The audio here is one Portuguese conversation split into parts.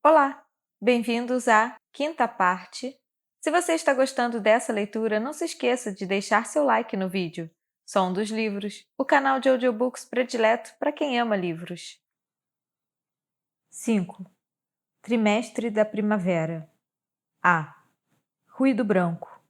Olá, bem-vindos à quinta parte. Se você está gostando dessa leitura, não se esqueça de deixar seu like no vídeo. Som dos Livros, o canal de audiobooks predileto para quem ama livros. 5. Trimestre da Primavera. A. Ruído branco.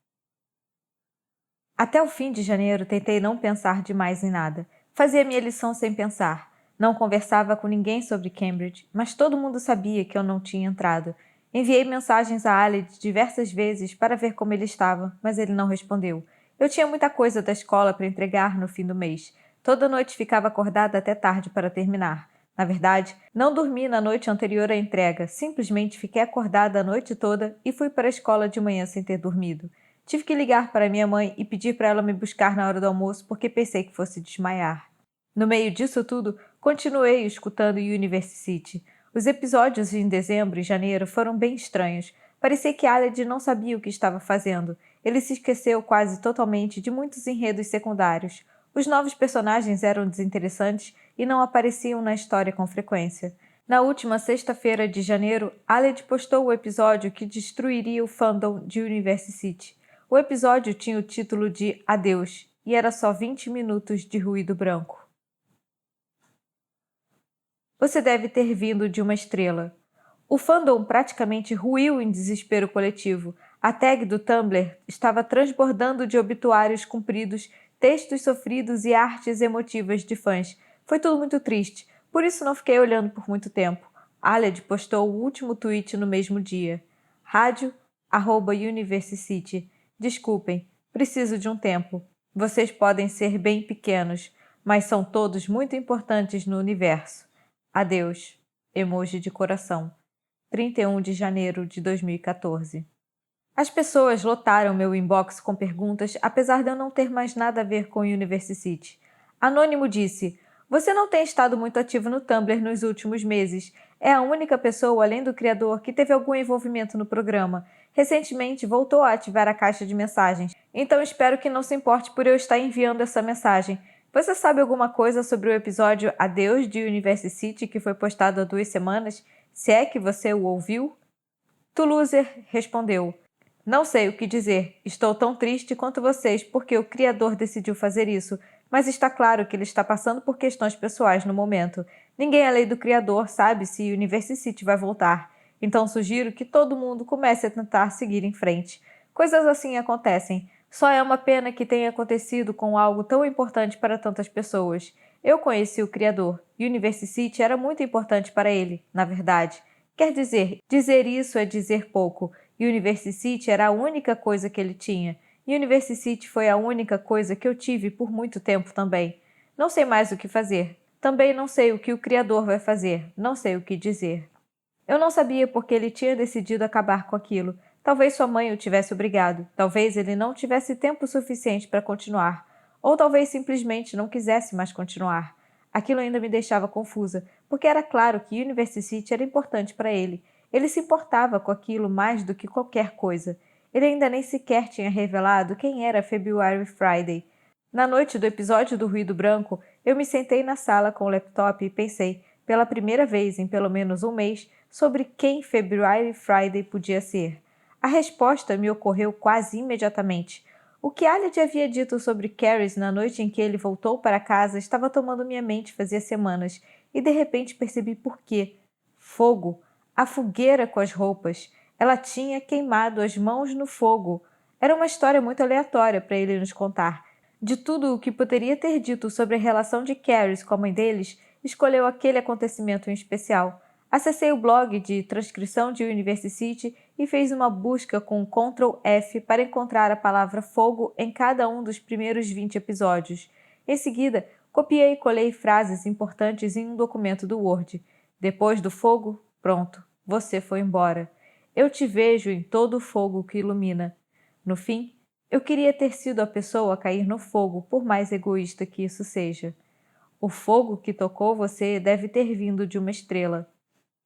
Até o fim de janeiro tentei não pensar demais em nada. Fazia minha lição sem pensar. Não conversava com ninguém sobre Cambridge, mas todo mundo sabia que eu não tinha entrado. Enviei mensagens a Aled diversas vezes para ver como ele estava, mas ele não respondeu. Eu tinha muita coisa da escola para entregar no fim do mês. Toda noite ficava acordada até tarde para terminar. Na verdade, não dormi na noite anterior à entrega, simplesmente fiquei acordada a noite toda e fui para a escola de manhã sem ter dormido. Tive que ligar para minha mãe e pedir para ela me buscar na hora do almoço porque pensei que fosse desmaiar. No meio disso tudo, continuei escutando University. Os episódios em dezembro e janeiro foram bem estranhos. Parecia que Aled não sabia o que estava fazendo. Ele se esqueceu quase totalmente de muitos enredos secundários. Os novos personagens eram desinteressantes e não apareciam na história com frequência. Na última sexta-feira de janeiro, Aled postou o episódio que destruiria o fandom de University. O episódio tinha o título de Adeus e era só 20 minutos de ruído branco. Você deve ter vindo de uma estrela. O fandom praticamente ruiu em desespero coletivo. A tag do Tumblr estava transbordando de obituários compridos, textos sofridos e artes emotivas de fãs. Foi tudo muito triste, por isso não fiquei olhando por muito tempo. Aled postou o último tweet no mesmo dia. Rádio@University. Desculpem, preciso de um tempo. Vocês podem ser bem pequenos, mas são todos muito importantes no universo. Adeus. Emoji de coração. 31 de janeiro de 2014. As pessoas lotaram meu inbox com perguntas, apesar de eu não ter mais nada a ver com University. Anônimo disse: Você não tem estado muito ativo no Tumblr nos últimos meses. É a única pessoa, além do criador, que teve algum envolvimento no programa. Recentemente voltou a ativar a caixa de mensagens, então espero que não se importe por eu estar enviando essa mensagem. Você sabe alguma coisa sobre o episódio Adeus de University que foi postado há 2 semanas? Se é que você o ouviu? Toulouser respondeu: Não sei o que dizer. Estou tão triste quanto vocês porque o criador decidiu fazer isso, mas está claro que ele está passando por questões pessoais no momento. Ninguém além do criador sabe se University vai voltar, então sugiro que todo mundo comece a tentar seguir em frente. Coisas assim acontecem. Só é uma pena que tenha acontecido com algo tão importante para tantas pessoas. Eu conheci o criador e University era muito importante para ele, na verdade. Quer dizer isso é dizer pouco. University era a única coisa que ele tinha. E University foi a única coisa que eu tive por muito tempo também. Não sei mais o que fazer. Também não sei o que o Criador vai fazer. Não sei o que dizer. Eu não sabia porque ele tinha decidido acabar com aquilo. Talvez sua mãe o tivesse obrigado. Talvez ele não tivesse tempo suficiente para continuar. Ou talvez simplesmente não quisesse mais continuar. Aquilo ainda me deixava confusa, porque era claro que University era importante para ele. Ele se importava com aquilo mais do que qualquer coisa. Ele ainda nem sequer tinha revelado quem era February Friday. Na noite do episódio do Ruído Branco, eu me sentei na sala com o laptop e pensei, pela primeira vez em pelo menos um mês, sobre quem February Friday podia ser. A resposta me ocorreu quase imediatamente. O que Aled havia dito sobre Caris na noite em que ele voltou para casa estava tomando minha mente fazia semanas, e de repente percebi por quê. Fogo. A fogueira com as roupas. Ela tinha queimado as mãos no fogo. Era uma história muito aleatória para ele nos contar. De tudo o que poderia ter dito sobre a relação de Caris com a mãe deles, escolheu aquele acontecimento em especial. Acessei o blog de transcrição de University e fez uma busca com Ctrl F para encontrar a palavra fogo em cada um dos primeiros 20 episódios. Em seguida, copiei e colei frases importantes em um documento do Word. Depois do fogo, pronto, você foi embora. Eu te vejo em todo o fogo que ilumina. No fim, eu queria ter sido a pessoa a cair no fogo, por mais egoísta que isso seja. O fogo que tocou você deve ter vindo de uma estrela.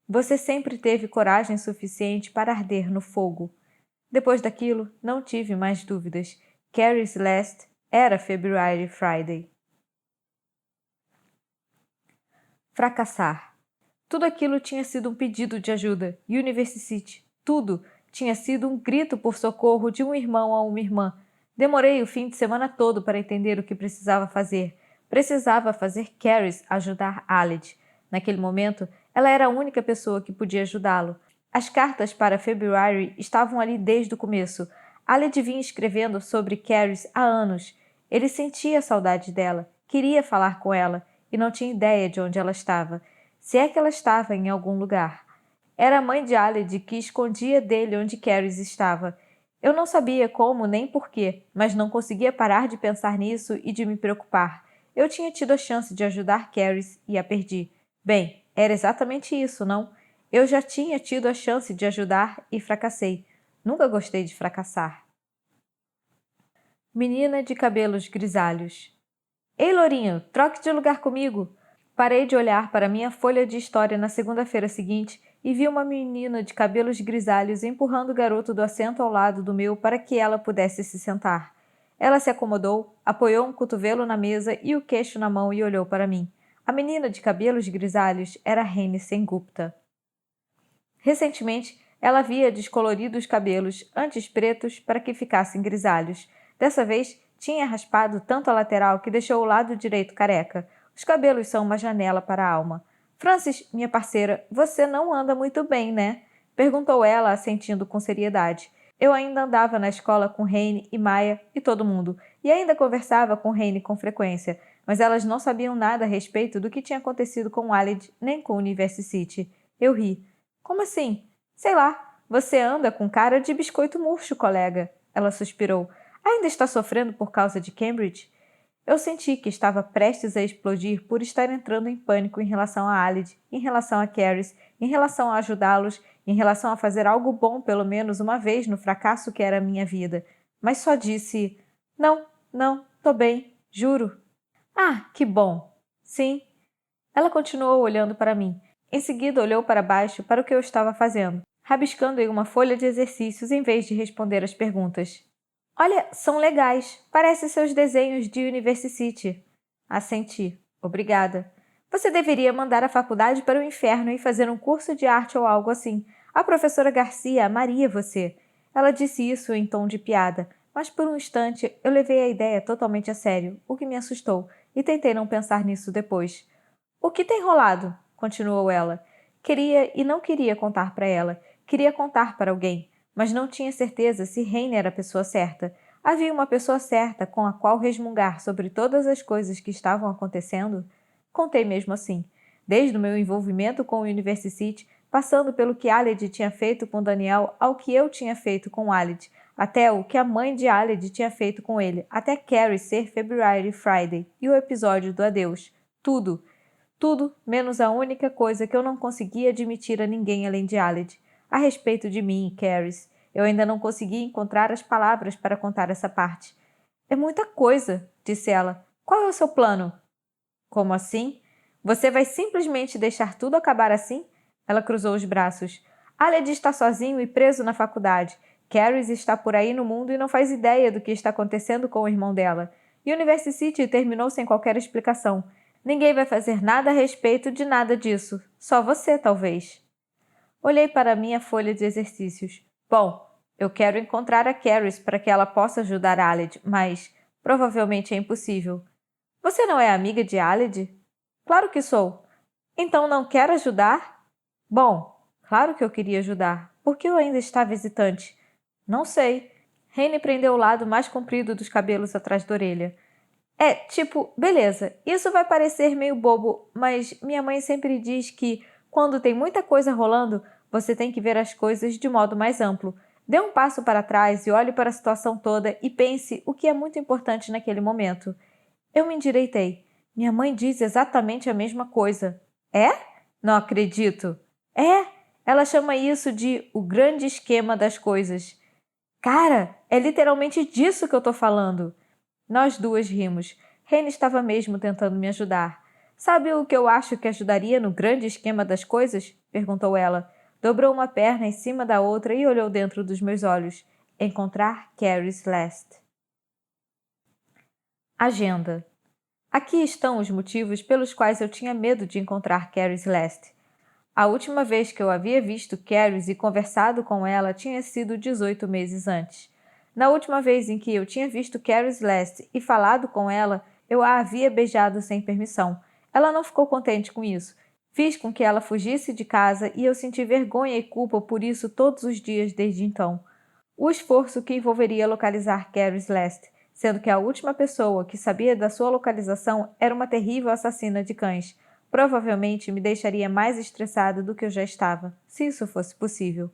Você sempre teve coragem suficiente para arder no fogo. Depois daquilo, não tive mais dúvidas. Carrie Celeste era February Friday. Fracassar. Tudo aquilo tinha sido um pedido de ajuda. University, tudo tinha sido um grito por socorro de um irmão a uma irmã. Demorei o fim de semana todo para entender o que precisava fazer. Precisava fazer Caris ajudar Aled. Naquele momento, ela era a única pessoa que podia ajudá-lo. As cartas para February estavam ali desde o começo. Aled vinha escrevendo sobre Caris há anos. Ele sentia saudade dela, queria falar com ela e não tinha ideia de onde ela estava. Se é que ela estava em algum lugar. Era a mãe de Aled que escondia dele onde Caris estava. Eu não sabia como nem porquê, mas não conseguia parar de pensar nisso e de me preocupar. Eu tinha tido a chance de ajudar Caris e a perdi. Bem, era exatamente isso, não? Eu já tinha tido a chance de ajudar e fracassei. Nunca gostei de fracassar. Menina de cabelos grisalhos. Ei, Lourinho, troque de lugar comigo! Parei de olhar para minha folha de história na segunda-feira seguinte e vi uma menina de cabelos grisalhos empurrando o garoto do assento ao lado do meu para que ela pudesse se sentar. Ela se acomodou, apoiou um cotovelo na mesa e o queixo na mão e olhou para mim. A menina de cabelos grisalhos era Rene Sengupta. Recentemente, ela havia descolorido os cabelos, antes pretos, para que ficassem grisalhos. Dessa vez, tinha raspado tanto a lateral que deixou o lado direito careca. Os cabelos são uma janela para a alma. Francis, minha parceira, você não anda muito bem, né? Perguntou ela, assentindo com seriedade. Eu ainda andava na escola com Rene e Maya e todo mundo, e ainda conversava com Rene com frequência, mas elas não sabiam nada a respeito do que tinha acontecido com Aled nem com University. Eu ri. Como assim? Sei lá, você anda com cara de biscoito murcho, colega. Ela suspirou. Ainda está sofrendo por causa de Cambridge? Eu senti que estava prestes a explodir por estar entrando em pânico em relação a Aled, em relação a Caris, em relação a ajudá-los, em relação a fazer algo bom pelo menos uma vez no fracasso que era a minha vida. Mas só disse, não, tô bem, juro. Ah, que bom. Sim. Ela continuou olhando para mim. Em seguida olhou para baixo para o que eu estava fazendo, rabiscando em uma folha de exercícios em vez de responder as perguntas. Olha, são legais. Parecem seus desenhos de University. Assenti. Obrigada. Você deveria mandar a faculdade para o inferno e fazer um curso de arte ou algo assim. A professora Garcia amaria você. Ela disse isso em tom de piada, mas por um instante eu levei a ideia totalmente a sério, o que me assustou, e tentei não pensar nisso depois. O que tem rolado? Continuou ela. Queria e não queria contar para ela. Queria contar para alguém, mas não tinha certeza se Raine era a pessoa certa. Havia uma pessoa certa com a qual resmungar sobre todas as coisas que estavam acontecendo? Contei mesmo assim. Desde o meu envolvimento com o University, passando pelo que Aled tinha feito com Daniel ao que eu tinha feito com Aled, até o que a mãe de Aled tinha feito com ele, até Carrie ser February Friday e o episódio do adeus. Tudo. Tudo, menos a única coisa que eu não conseguia admitir a ninguém além de Aled, a respeito de mim e Caris. Eu ainda não conseguia encontrar as palavras para contar essa parte. É muita coisa, disse ela. Qual é o seu plano? Como assim? Você vai simplesmente deixar tudo acabar assim? Ela cruzou os braços. Aled está sozinho e preso na faculdade. Caris está por aí no mundo e não faz ideia do que está acontecendo com o irmão dela. University terminou sem qualquer explicação. Ninguém vai fazer nada a respeito de nada disso. Só você, talvez. Olhei para a minha folha de exercícios. Bom, eu quero encontrar a Caris para que ela possa ajudar Aled, mas provavelmente é impossível. Você não é amiga de Aled? Claro que sou. Então não quer ajudar? Bom, claro que eu queria ajudar. Por que eu ainda estava hesitante? Não sei. Raine prendeu o lado mais comprido dos cabelos atrás da orelha. Beleza, isso vai parecer meio bobo, mas minha mãe sempre diz que, quando tem muita coisa rolando, você tem que ver as coisas de modo mais amplo. Dê um passo para trás e olhe para a situação toda e pense o que é muito importante naquele momento. Eu me endireitei. Minha mãe diz exatamente a mesma coisa. É? Não acredito. É, ela chama isso de o grande esquema das coisas. Cara, é literalmente disso que eu tô falando. Nós duas rimos. Raine estava mesmo tentando me ajudar. Sabe o que eu acho que ajudaria no grande esquema das coisas? Perguntou ela. Dobrou uma perna em cima da outra e olhou dentro dos meus olhos. Encontrar Caris Last. Agenda. Aqui estão os motivos pelos quais eu tinha medo de encontrar Caris Last. A última vez que eu havia visto Carrie e conversado com ela tinha sido 18 meses antes. Na última vez em que eu tinha visto Carrie Leste e falado com ela, eu a havia beijado sem permissão. Ela não ficou contente com isso. Fiz com que ela fugisse de casa e eu senti vergonha e culpa por isso todos os dias desde então. O esforço que envolveria localizar Carrie Leste, sendo que a última pessoa que sabia da sua localização era uma terrível assassina de cães, provavelmente me deixaria mais estressada do que eu já estava, se isso fosse possível.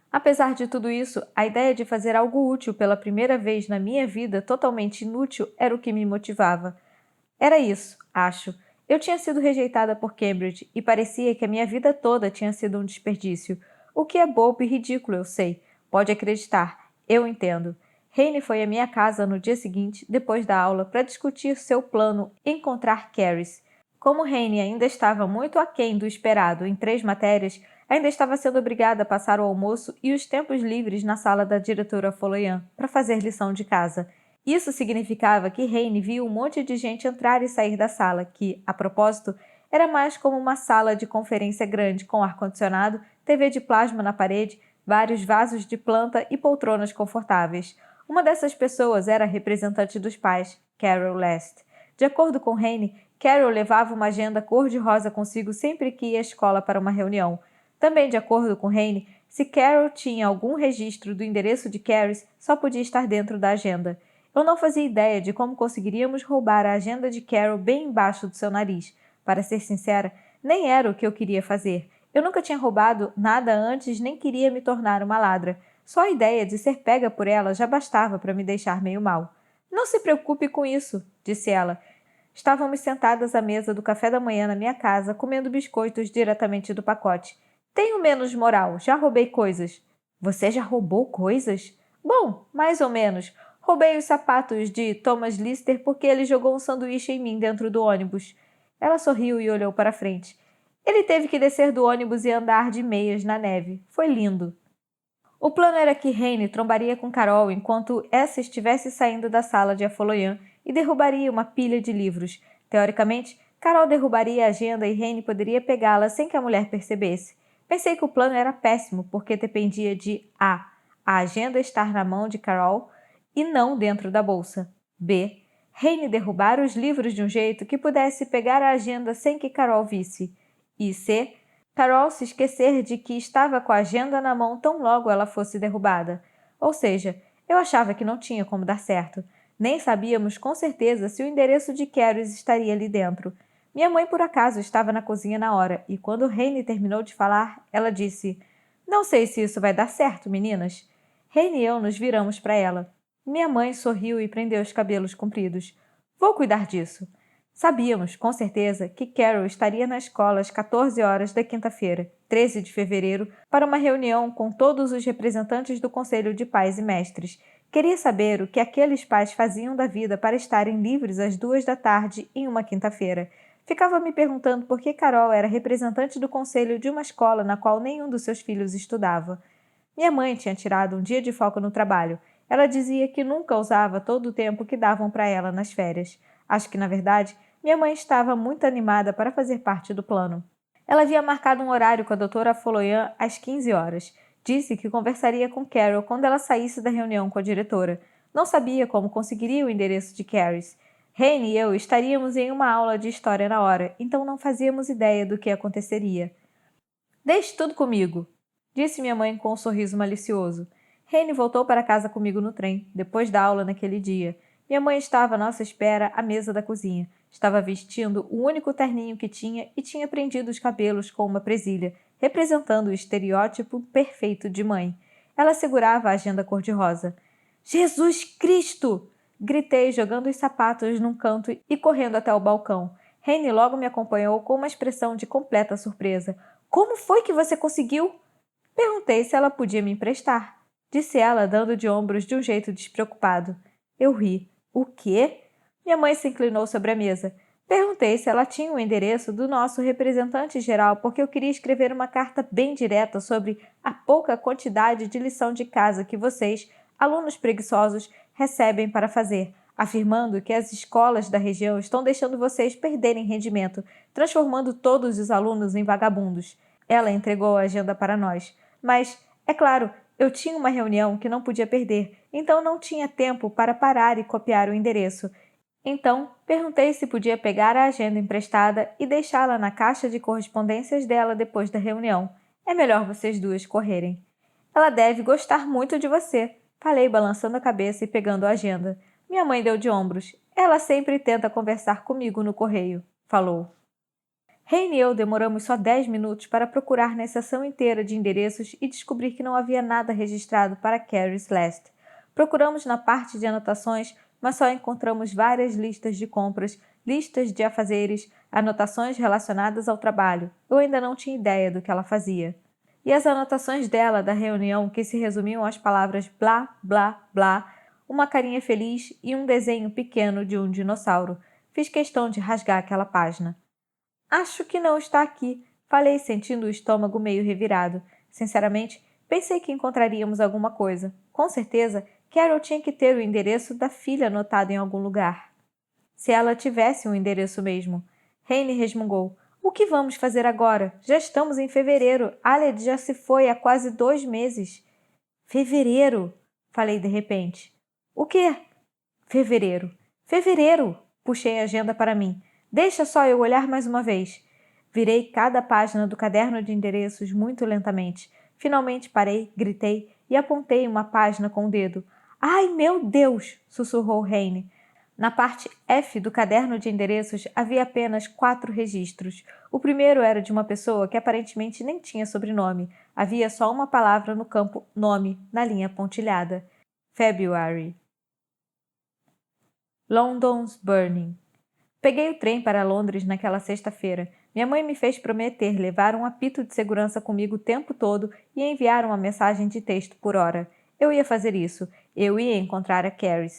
Apesar de tudo isso, a ideia de fazer algo útil pela primeira vez na minha vida totalmente inútil era o que me motivava. Era isso, acho. Eu tinha sido rejeitada por Cambridge e parecia que a minha vida toda tinha sido um desperdício. O que é bobo e ridículo, eu sei. Pode acreditar. Eu entendo. Rainey foi à minha casa no dia seguinte, depois da aula, para discutir seu plano encontrar Carrie. Como Rainey ainda estava muito aquém do esperado em 3 matérias, ainda estava sendo obrigada a passar o almoço e os tempos livres na sala da diretora Foloyan para fazer lição de casa. Isso significava que Rainey viu um monte de gente entrar e sair da sala, que, a propósito, era mais como uma sala de conferência grande com ar-condicionado, TV de plasma na parede, vários vasos de planta e poltronas confortáveis. Uma dessas pessoas era a representante dos pais, Carol Leste. De acordo com Rainey, Carol levava uma agenda cor-de-rosa consigo sempre que ia à escola para uma reunião. Também, de acordo com Rainey, se Carol tinha algum registro do endereço de Carrie, só podia estar dentro da agenda. Eu não fazia ideia de como conseguiríamos roubar a agenda de Carol bem embaixo do seu nariz. Para ser sincera, nem era o que eu queria fazer. Eu nunca tinha roubado nada antes nem queria me tornar uma ladra. Só a ideia de ser pega por ela já bastava para me deixar meio mal. Não se preocupe com isso, disse ela. Estávamos sentadas à mesa do café da manhã na minha casa, comendo biscoitos diretamente do pacote. Tenho menos moral, já roubei coisas. Você já roubou coisas? Bom, mais ou menos. Roubei os sapatos de Thomas Lister porque ele jogou um sanduíche em mim dentro do ônibus. Ela sorriu e olhou para frente. Ele teve que descer do ônibus e andar de meias na neve. Foi lindo. O plano era que Rainey trombaria com Carol enquanto essa estivesse saindo da sala de Afoloyan e derrubaria uma pilha de livros. Teoricamente, Carol derrubaria a agenda e Rainey poderia pegá-la sem que a mulher percebesse. Pensei que o plano era péssimo porque dependia de a agenda estar na mão de Carol e não dentro da bolsa. B. Rainey derrubar os livros de um jeito que pudesse pegar a agenda sem que Carol visse. E C. Carol se esquecer de que estava com a agenda na mão tão logo ela fosse derrubada. Ou seja, eu achava que não tinha como dar certo. Nem sabíamos com certeza se o endereço de Carrie estaria ali dentro. Minha mãe, por acaso, estava na cozinha na hora, e quando Rainey terminou de falar, ela disse: "Não sei se isso vai dar certo, meninas." Rainey e eu nos viramos para ela. Minha mãe sorriu e prendeu os cabelos compridos. "Vou cuidar disso." Sabíamos, com certeza, que Carol estaria na escola às 14 horas da quinta-feira, 13 de fevereiro, para uma reunião com todos os representantes do Conselho de Pais e Mestres. Queria saber o que aqueles pais faziam da vida para estarem livres às 2 da tarde em uma quinta-feira. Ficava me perguntando por que Carol era representante do conselho de uma escola na qual nenhum dos seus filhos estudava. Minha mãe tinha tirado um dia de folga no trabalho. Ela dizia que nunca usava todo o tempo que davam para ela nas férias. Acho que, na verdade, minha mãe estava muito animada para fazer parte do plano. Ela havia marcado um horário com a doutora Foloyan às 15 horas. Disse que conversaria com Carol quando ela saísse da reunião com a diretora. Não sabia como conseguiria o endereço de Carrie. Rainey e eu estaríamos em uma aula de história na hora, então não fazíamos ideia do que aconteceria. "Deixe tudo comigo", disse minha mãe com um sorriso malicioso. Rainey voltou para casa comigo no trem, depois da aula naquele dia. Minha mãe estava à nossa espera à mesa da cozinha. Estava vestindo o único terninho que tinha e tinha prendido os cabelos com uma presilha, representando o estereótipo perfeito de mãe. Ela segurava a agenda cor-de-rosa. "Jesus Cristo!" Gritei, jogando os sapatos num canto e correndo até o balcão. Rainey logo me acompanhou com uma expressão de completa surpresa. "Como foi que você conseguiu?" Perguntei se ela podia me emprestar. Disse ela, dando de ombros de um jeito despreocupado. Eu ri. "O quê?" Minha mãe se inclinou sobre a mesa. Perguntei se ela tinha o endereço do nosso representante geral porque eu queria escrever uma carta bem direta sobre a pouca quantidade de lição de casa que vocês, alunos preguiçosos, recebem para fazer, afirmando que as escolas da região estão deixando vocês perderem rendimento, transformando todos os alunos em vagabundos. Ela entregou a agenda para nós. Mas, é claro, eu tinha uma reunião que não podia perder, então não tinha tempo para parar e copiar o endereço. Então, perguntei se podia pegar a agenda emprestada e deixá-la na caixa de correspondências dela depois da reunião. É melhor vocês duas correrem. Ela deve gostar muito de você, falei balançando a cabeça e pegando a agenda. Minha mãe deu de ombros. Ela sempre tenta conversar comigo no correio, falou. Rayne e eu demoramos só 10 minutos para procurar na seção inteira de endereços e descobrir que não havia nada registrado para Carrie Celeste. Procuramos na parte de anotações, mas só encontramos várias listas de compras, listas de afazeres, anotações relacionadas ao trabalho. Eu ainda não tinha ideia do que ela fazia. E as anotações dela da reunião, que se resumiam às palavras blá, blá, blá, uma carinha feliz e um desenho pequeno de um dinossauro. Fiz questão de rasgar aquela página. Acho que não está aqui, falei sentindo o estômago meio revirado. Sinceramente, pensei que encontraríamos alguma coisa. Com certeza, Carol tinha que ter o endereço da filha anotado em algum lugar. Se ela tivesse um endereço mesmo. Rayne resmungou. O que vamos fazer agora? Já estamos em fevereiro. Aled já se foi há quase 2 meses. Fevereiro, falei de repente. O quê? Fevereiro. Fevereiro! Puxei a agenda para mim. Deixa só eu olhar mais uma vez. Virei cada página do caderno de endereços muito lentamente. Finalmente parei, gritei e apontei uma página com o dedo. Ai, meu Deus! Sussurrou Rayne. Na parte F do caderno de endereços havia apenas 4 registros. O primeiro era de uma pessoa que aparentemente nem tinha sobrenome. Havia só uma palavra no campo nome, na linha pontilhada. February. London's Burning. Peguei o trem para Londres naquela sexta-feira. Minha mãe me fez prometer levar um apito de segurança comigo o tempo todo e enviar uma mensagem de texto por hora. Eu ia fazer isso. Eu ia encontrar a Carrie.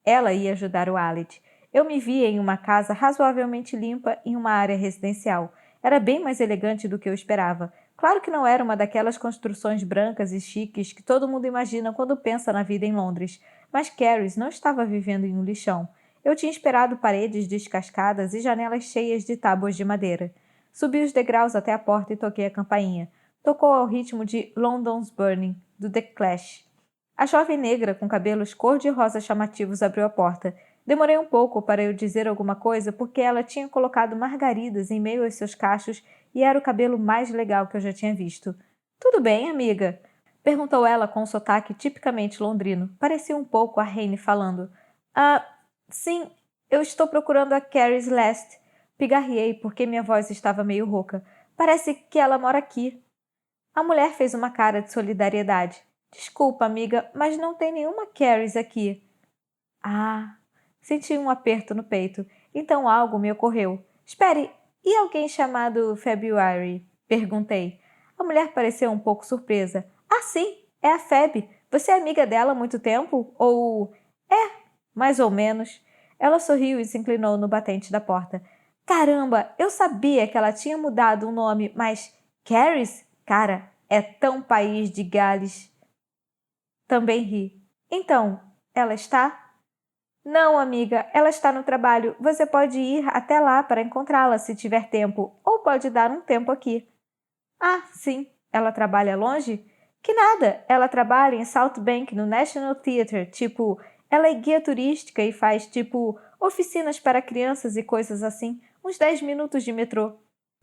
Ela ia ajudar o Aled. Eu me via em uma casa razoavelmente limpa em uma área residencial. Era bem mais elegante do que eu esperava. Claro que não era uma daquelas construções brancas e chiques que todo mundo imagina quando pensa na vida em Londres. Mas Carrie não estava vivendo em um lixão. Eu tinha esperado paredes descascadas e janelas cheias de tábuas de madeira. Subi os degraus até a porta e toquei a campainha. Tocou ao ritmo de London's Burning, do The Clash. A jovem negra com cabelos cor-de-rosa chamativos abriu a porta. Demorei um pouco para eu dizer alguma coisa porque ela tinha colocado margaridas em meio aos seus cachos e era o cabelo mais legal que eu já tinha visto. — Tudo bem, amiga? Perguntou ela com um sotaque tipicamente londrino. Parecia um pouco a Rayne falando. — Ah, sim, eu estou procurando a Carrie Celeste. Pigarreei porque minha voz estava meio rouca. Parece que ela mora aqui. A mulher fez uma cara de solidariedade. Desculpa, amiga, mas não tem nenhuma Carrie aqui. Ah, senti um aperto no peito. Então algo me ocorreu. Espere, e alguém chamado February? Perguntei. A mulher pareceu um pouco surpresa. Ah, sim, é a Feb. Você é amiga dela há muito tempo? Ou... É, mais ou menos. Ela sorriu e se inclinou no batente da porta. Caramba, eu sabia que ela tinha mudado o nome, mas... Carrie? Cara, é tão país de Gales. Também ri. Então, ela está? Não, amiga, ela está no trabalho. Você pode ir até lá para encontrá-la se tiver tempo, ou pode dar um tempo aqui. Ah, sim. Ela trabalha longe? Que nada, ela trabalha em South Bank, no National Theatre, tipo, ela é guia turística e faz, tipo, oficinas para crianças e coisas assim, uns 10 minutos de metrô.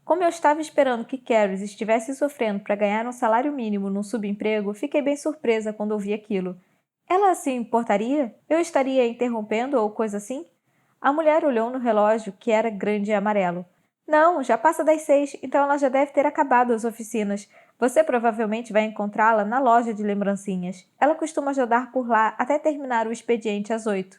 Como eu estava esperando que Carrie estivesse sofrendo para ganhar um salário mínimo num subemprego, fiquei bem surpresa quando ouvi aquilo. Ela se importaria? Eu estaria interrompendo ou coisa assim? A mulher olhou no relógio, que era grande e amarelo. Não, já passa das 6, então ela já deve ter acabado as oficinas. Você provavelmente vai encontrá-la na loja de lembrancinhas. Ela costuma ajudar por lá até terminar o expediente às 8.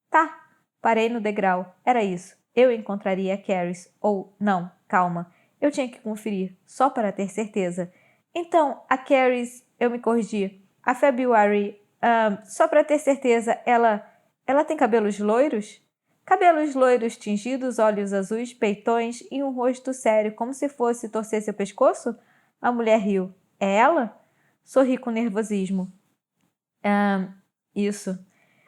Tá. Parei no degrau. Era isso. Eu encontraria a Carrie. Ou, não, calma. Eu tinha que conferir, só para ter certeza. Então, a Carrie, eu me corrigi. A February, só para ter certeza, ela tem cabelos loiros? Cabelos loiros tingidos, olhos azuis, peitões e um rosto sério, como se fosse torcer seu pescoço? A mulher riu. É ela? Sorri com nervosismo. Isso.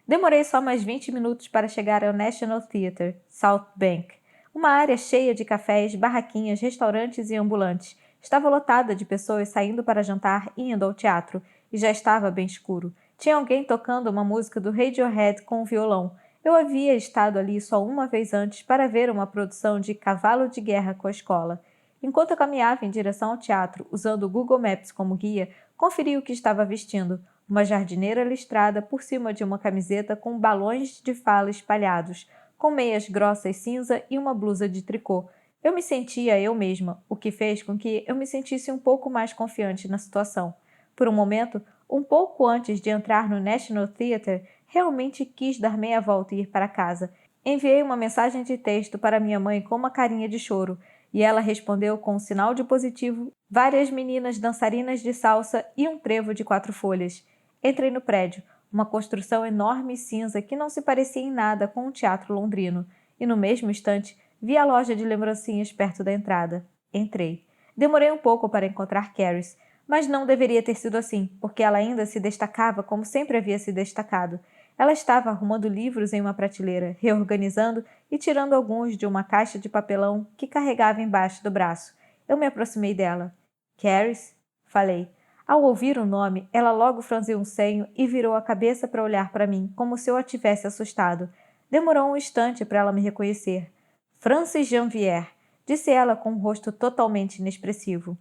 Demorei só mais 20 minutos para chegar ao National Theatre, South Bank, uma área cheia de cafés, barraquinhas, restaurantes e ambulantes. Estava lotada de pessoas saindo para jantar e indo ao teatro, e já estava bem escuro. Tinha alguém tocando uma música do Radiohead com um violão. Eu havia estado ali só uma vez antes para ver uma produção de Cavalo de Guerra com a escola. Enquanto eu caminhava em direção ao teatro, usando o Google Maps como guia, conferi o que estava vestindo. Uma jardineira listrada por cima de uma camiseta com balões de fala espalhados, com meias grossas cinza e uma blusa de tricô. Eu me sentia eu mesma, o que fez com que eu me sentisse um pouco mais confiante na situação. Por um momento, um pouco antes de entrar no National Theatre, realmente quis dar meia volta e ir para casa. Enviei uma mensagem de texto para minha mãe com uma carinha de choro, e ela respondeu com um sinal de positivo, várias meninas dançarinas de salsa e um trevo de 4 folhas. Entrei no prédio, uma construção enorme e cinza que não se parecia em nada com um teatro londrino, e no mesmo instante vi a loja de lembrancinhas perto da entrada. Entrei. Demorei um pouco para encontrar Caris, mas não deveria ter sido assim, porque ela ainda se destacava como sempre havia se destacado. Ela estava arrumando livros em uma prateleira, reorganizando e tirando alguns de uma caixa de papelão que carregava embaixo do braço. Eu me aproximei dela. Caris? Falei. Ao ouvir o nome, ela logo franziu um senho e virou a cabeça para olhar para mim, como se eu a tivesse assustado. Demorou um instante para ela me reconhecer. Francis Janvier, disse ela com um rosto totalmente inexpressivo.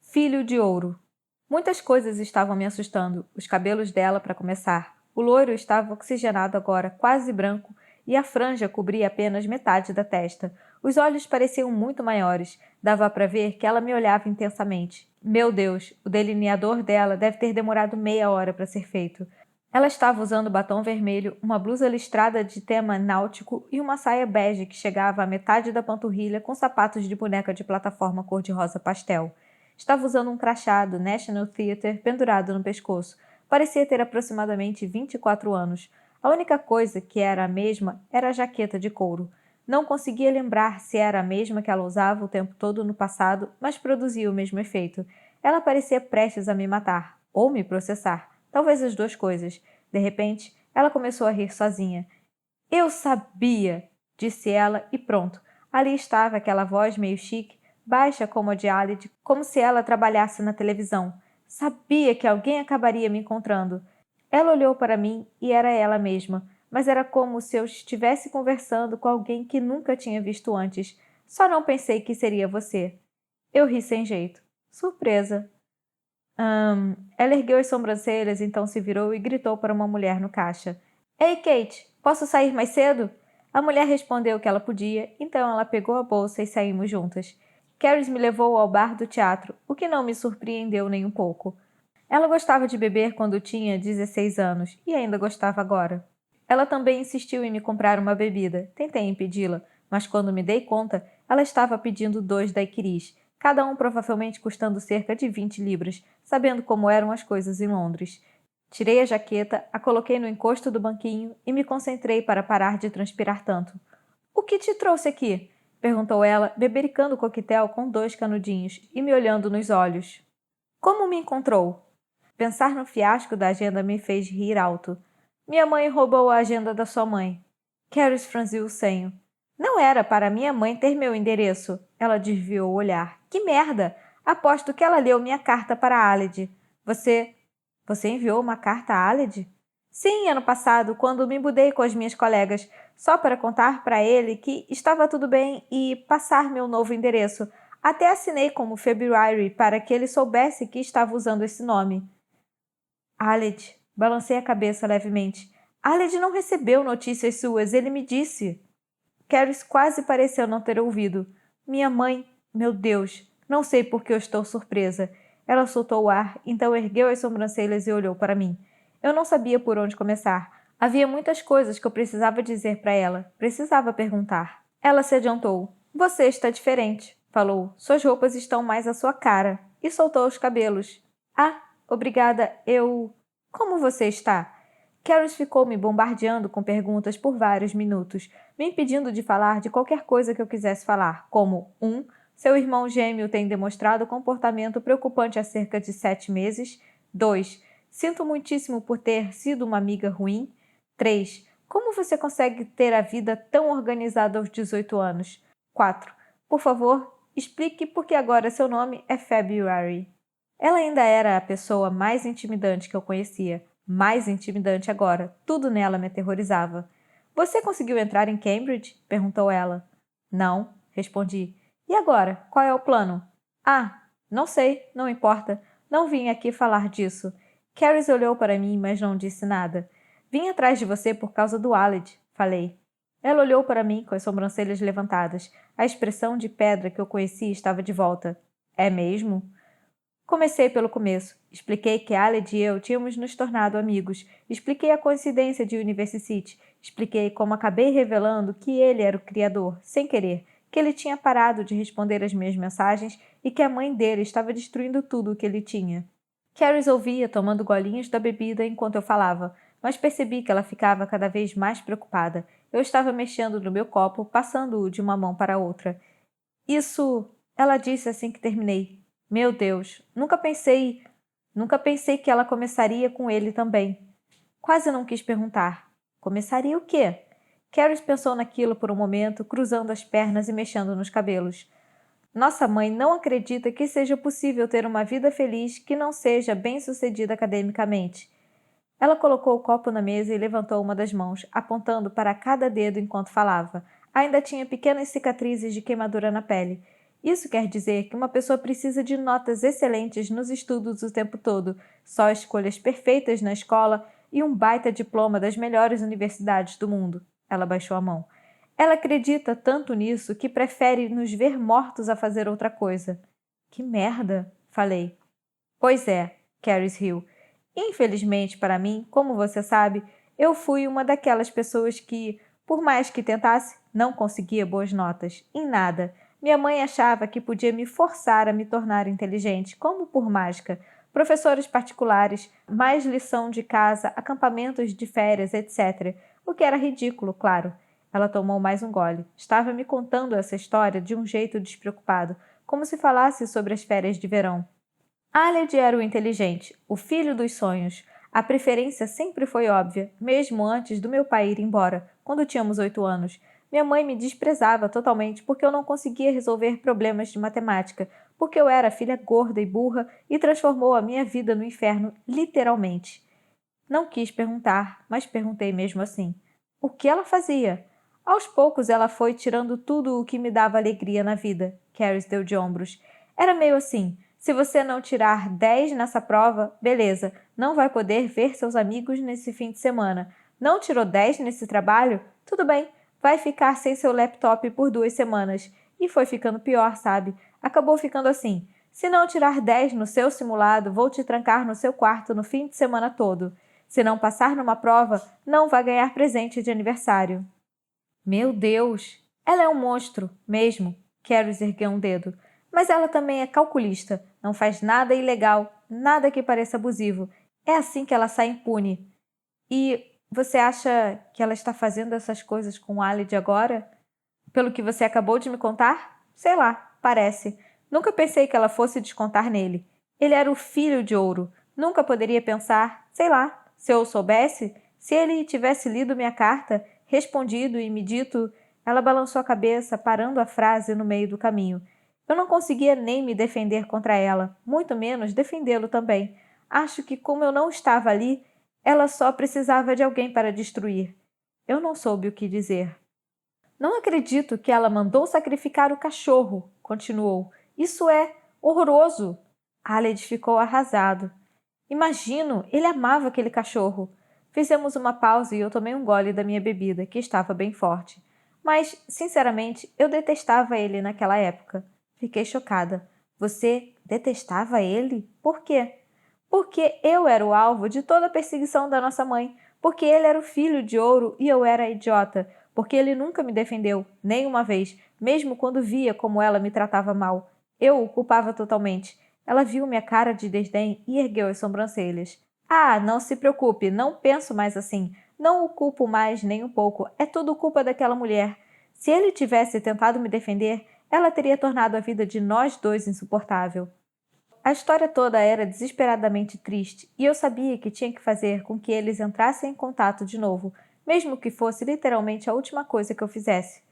Filho de ouro. Muitas coisas estavam me assustando. Os cabelos dela, para começar. O loiro estava oxigenado agora, quase branco, e a franja cobria apenas metade da testa. Os olhos pareciam muito maiores. Dava para ver que ela me olhava intensamente. Meu Deus, o delineador dela deve ter demorado meia hora para ser feito. Ela estava usando batom vermelho, uma blusa listrada de tema náutico e uma saia bege que chegava à metade da panturrilha com sapatos de boneca de plataforma cor-de-rosa pastel. Estava usando um crachá do National Theatre pendurado no pescoço. Parecia ter aproximadamente 24 anos. A única coisa que era a mesma era a jaqueta de couro. Não conseguia lembrar se era a mesma que ela usava o tempo todo no passado, mas produzia o mesmo efeito. Ela parecia prestes a me matar, ou me processar. Talvez as duas coisas. De repente, ela começou a rir sozinha. Eu sabia, disse ela, e pronto. Ali estava aquela voz meio chique, baixa como a de Alid, como se ela trabalhasse na televisão. Sabia que alguém acabaria me encontrando. Ela olhou para mim e era ela mesma, mas era como se eu estivesse conversando com alguém que nunca tinha visto antes. Só não pensei que seria você. Eu ri sem jeito. Surpresa. Ela ergueu as sobrancelhas, então se virou e gritou para uma mulher no caixa. Ei, Kate, posso sair mais cedo? A mulher respondeu que ela podia, então ela pegou a bolsa e saímos juntas. Caris me levou ao bar do teatro, o que não me surpreendeu nem um pouco. Ela gostava de beber quando tinha 16 anos e ainda gostava agora. Ela também insistiu em me comprar uma bebida. Tentei impedi-la, mas quando me dei conta, ela estava pedindo 2 daiquiris, cada um provavelmente custando cerca de 20 libras, sabendo como eram as coisas em Londres. Tirei a jaqueta, a coloquei no encosto do banquinho e me concentrei para parar de transpirar tanto. O que te trouxe aqui? Perguntou ela, bebericando o coquetel com 2 canudinhos e me olhando nos olhos. Como me encontrou? Pensar no fiasco da agenda me fez rir alto. Minha mãe roubou a agenda da sua mãe. Caris franziu o senho. Não era para minha mãe ter meu endereço. Ela desviou o olhar. Que merda! Aposto que ela leu minha carta para Aled. Você enviou uma carta a Aled? Sim, ano passado, quando me mudei com as minhas colegas, só para contar para ele que estava tudo bem e passar meu novo endereço. Até assinei como February para que ele soubesse que estava usando esse nome. Aled, balancei a cabeça levemente. Aled não recebeu notícias suas, ele me disse. Caris quase pareceu não ter ouvido. Minha mãe, meu Deus, não sei por que eu estou surpresa. Ela soltou o ar, então ergueu as sobrancelhas e olhou para mim. Eu não sabia por onde começar. Havia muitas coisas que eu precisava dizer para ela. Precisava perguntar. Ela se adiantou. Você está diferente, falou. Suas roupas estão mais à sua cara. E soltou os cabelos. Ah, obrigada, Como você está? Caris ficou me bombardeando com perguntas por vários minutos, me impedindo de falar de qualquer coisa que eu quisesse falar, como 1. Seu irmão gêmeo tem demonstrado comportamento preocupante há cerca de 7 meses. 2. Sinto muitíssimo por ter sido uma amiga ruim. 3. Como você consegue ter a vida tão organizada aos 18 anos? 4. Por favor, Explique por que agora seu nome é February. Ela ainda era a pessoa mais intimidante que eu conhecia. Mais intimidante agora. Tudo nela me aterrorizava. Você conseguiu entrar em Cambridge? Perguntou ela. Não, respondi. E agora? Qual é o plano? Ah, não sei, não importa. Não vim aqui falar disso. Caris olhou para mim, mas não disse nada. Vim atrás de você por causa do Aled, falei. Ela olhou para mim com as sobrancelhas levantadas. A expressão de pedra que eu conhecia estava de volta. É mesmo? Comecei pelo começo. Expliquei que Aled e eu tínhamos nos tornado amigos. Expliquei a coincidência de University. Expliquei como acabei revelando que ele era o criador, sem querer, que ele tinha parado de responder as minhas mensagens e que a mãe dele estava destruindo tudo o que ele tinha. Caris ouvia tomando golinhos da bebida enquanto eu falava, mas percebi que ela ficava cada vez mais preocupada. Eu estava mexendo no meu copo, passando-o de uma mão para a outra. Isso, ela disse assim que terminei. Meu Deus, nunca pensei que ela começaria com ele também. Quase não quis perguntar. Começaria o quê? Caris pensou naquilo por um momento, cruzando as pernas e mexendo nos cabelos. Nossa mãe não acredita que seja possível ter uma vida feliz que não seja bem-sucedida academicamente. Ela colocou o copo na mesa e levantou uma das mãos, apontando para cada dedo enquanto falava. Ainda tinha pequenas cicatrizes de queimadura na pele. Isso quer dizer que uma pessoa precisa de notas excelentes nos estudos o tempo todo, só escolhas perfeitas na escola e um baita diploma das melhores universidades do mundo. Ela baixou a mão. Ela acredita tanto nisso que prefere nos ver mortos a fazer outra coisa. Que merda, falei. Pois é, Caris riu. Infelizmente para mim, como você sabe, eu fui uma daquelas pessoas que, por mais que tentasse, não conseguia boas notas, em nada. Minha mãe achava que podia me forçar a me tornar inteligente, como por mágica. Professores particulares, mais lição de casa, acampamentos de férias, etc. O que era ridículo, claro. Ela tomou mais um gole. Estava me contando essa história de um jeito despreocupado, como se falasse sobre as férias de verão. Aled era o inteligente, o filho dos sonhos. A preferência sempre foi óbvia, mesmo antes do meu pai ir embora, quando tínhamos 8 anos. Minha mãe me desprezava totalmente porque eu não conseguia resolver problemas de matemática, porque eu era filha gorda e burra e transformou a minha vida no inferno, literalmente. Não quis perguntar, mas perguntei mesmo assim. O que ela fazia? Aos poucos ela foi tirando tudo o que me dava alegria na vida. Caris deu de ombros. Era meio assim. Se você não tirar 10 nessa prova, beleza, não vai poder ver seus amigos nesse fim de semana. Não tirou 10 nesse trabalho? Tudo bem, vai ficar sem seu laptop por 2 semanas. E foi ficando pior, sabe? Acabou ficando assim. Se não tirar 10 no seu simulado, vou te trancar no seu quarto no fim de semana todo. Se não passar numa prova, não vai ganhar presente de aniversário. Meu Deus! Ela é um monstro, mesmo. Caris ergueu um dedo. Mas ela também é calculista. Não faz nada ilegal, nada que pareça abusivo. É assim que ela sai impune. E você acha que ela está fazendo essas coisas com Aled agora? Pelo que você acabou de me contar? Sei lá, parece. Nunca pensei que ela fosse descontar nele. Ele era o filho de ouro. Nunca poderia pensar, sei lá, se eu o soubesse, se ele tivesse lido minha carta, respondido e me dito. Ela balançou a cabeça, parando a frase no meio do caminho. Eu não conseguia nem me defender contra ela, muito menos defendê-lo também. Acho que, como eu não estava ali, ela só precisava de alguém para destruir. Eu não soube o que dizer. Não acredito que ela mandou sacrificar o cachorro, continuou. Isso é horroroso. Aled ficou arrasado. Imagino, ele amava aquele cachorro. Fizemos uma pausa e eu tomei um gole da minha bebida, que estava bem forte. Mas, sinceramente, eu detestava ele naquela época. Fiquei chocada. Você detestava ele? Por quê? Porque eu era o alvo de toda a perseguição da nossa mãe. Porque ele era o filho de ouro e eu era a idiota. Porque ele nunca me defendeu, nem uma vez, mesmo quando via como ela me tratava mal. Eu o culpava totalmente. Ela viu minha cara de desdém e ergueu as sobrancelhas. Ah, não se preocupe, não penso mais assim. Não o culpo mais nem um pouco. É tudo culpa daquela mulher. Se ele tivesse tentado me defender, ela teria tornado a vida de nós dois insuportável. A história toda era desesperadamente triste e eu sabia que tinha que fazer com que eles entrassem em contato de novo, mesmo que fosse literalmente a última coisa que eu fizesse.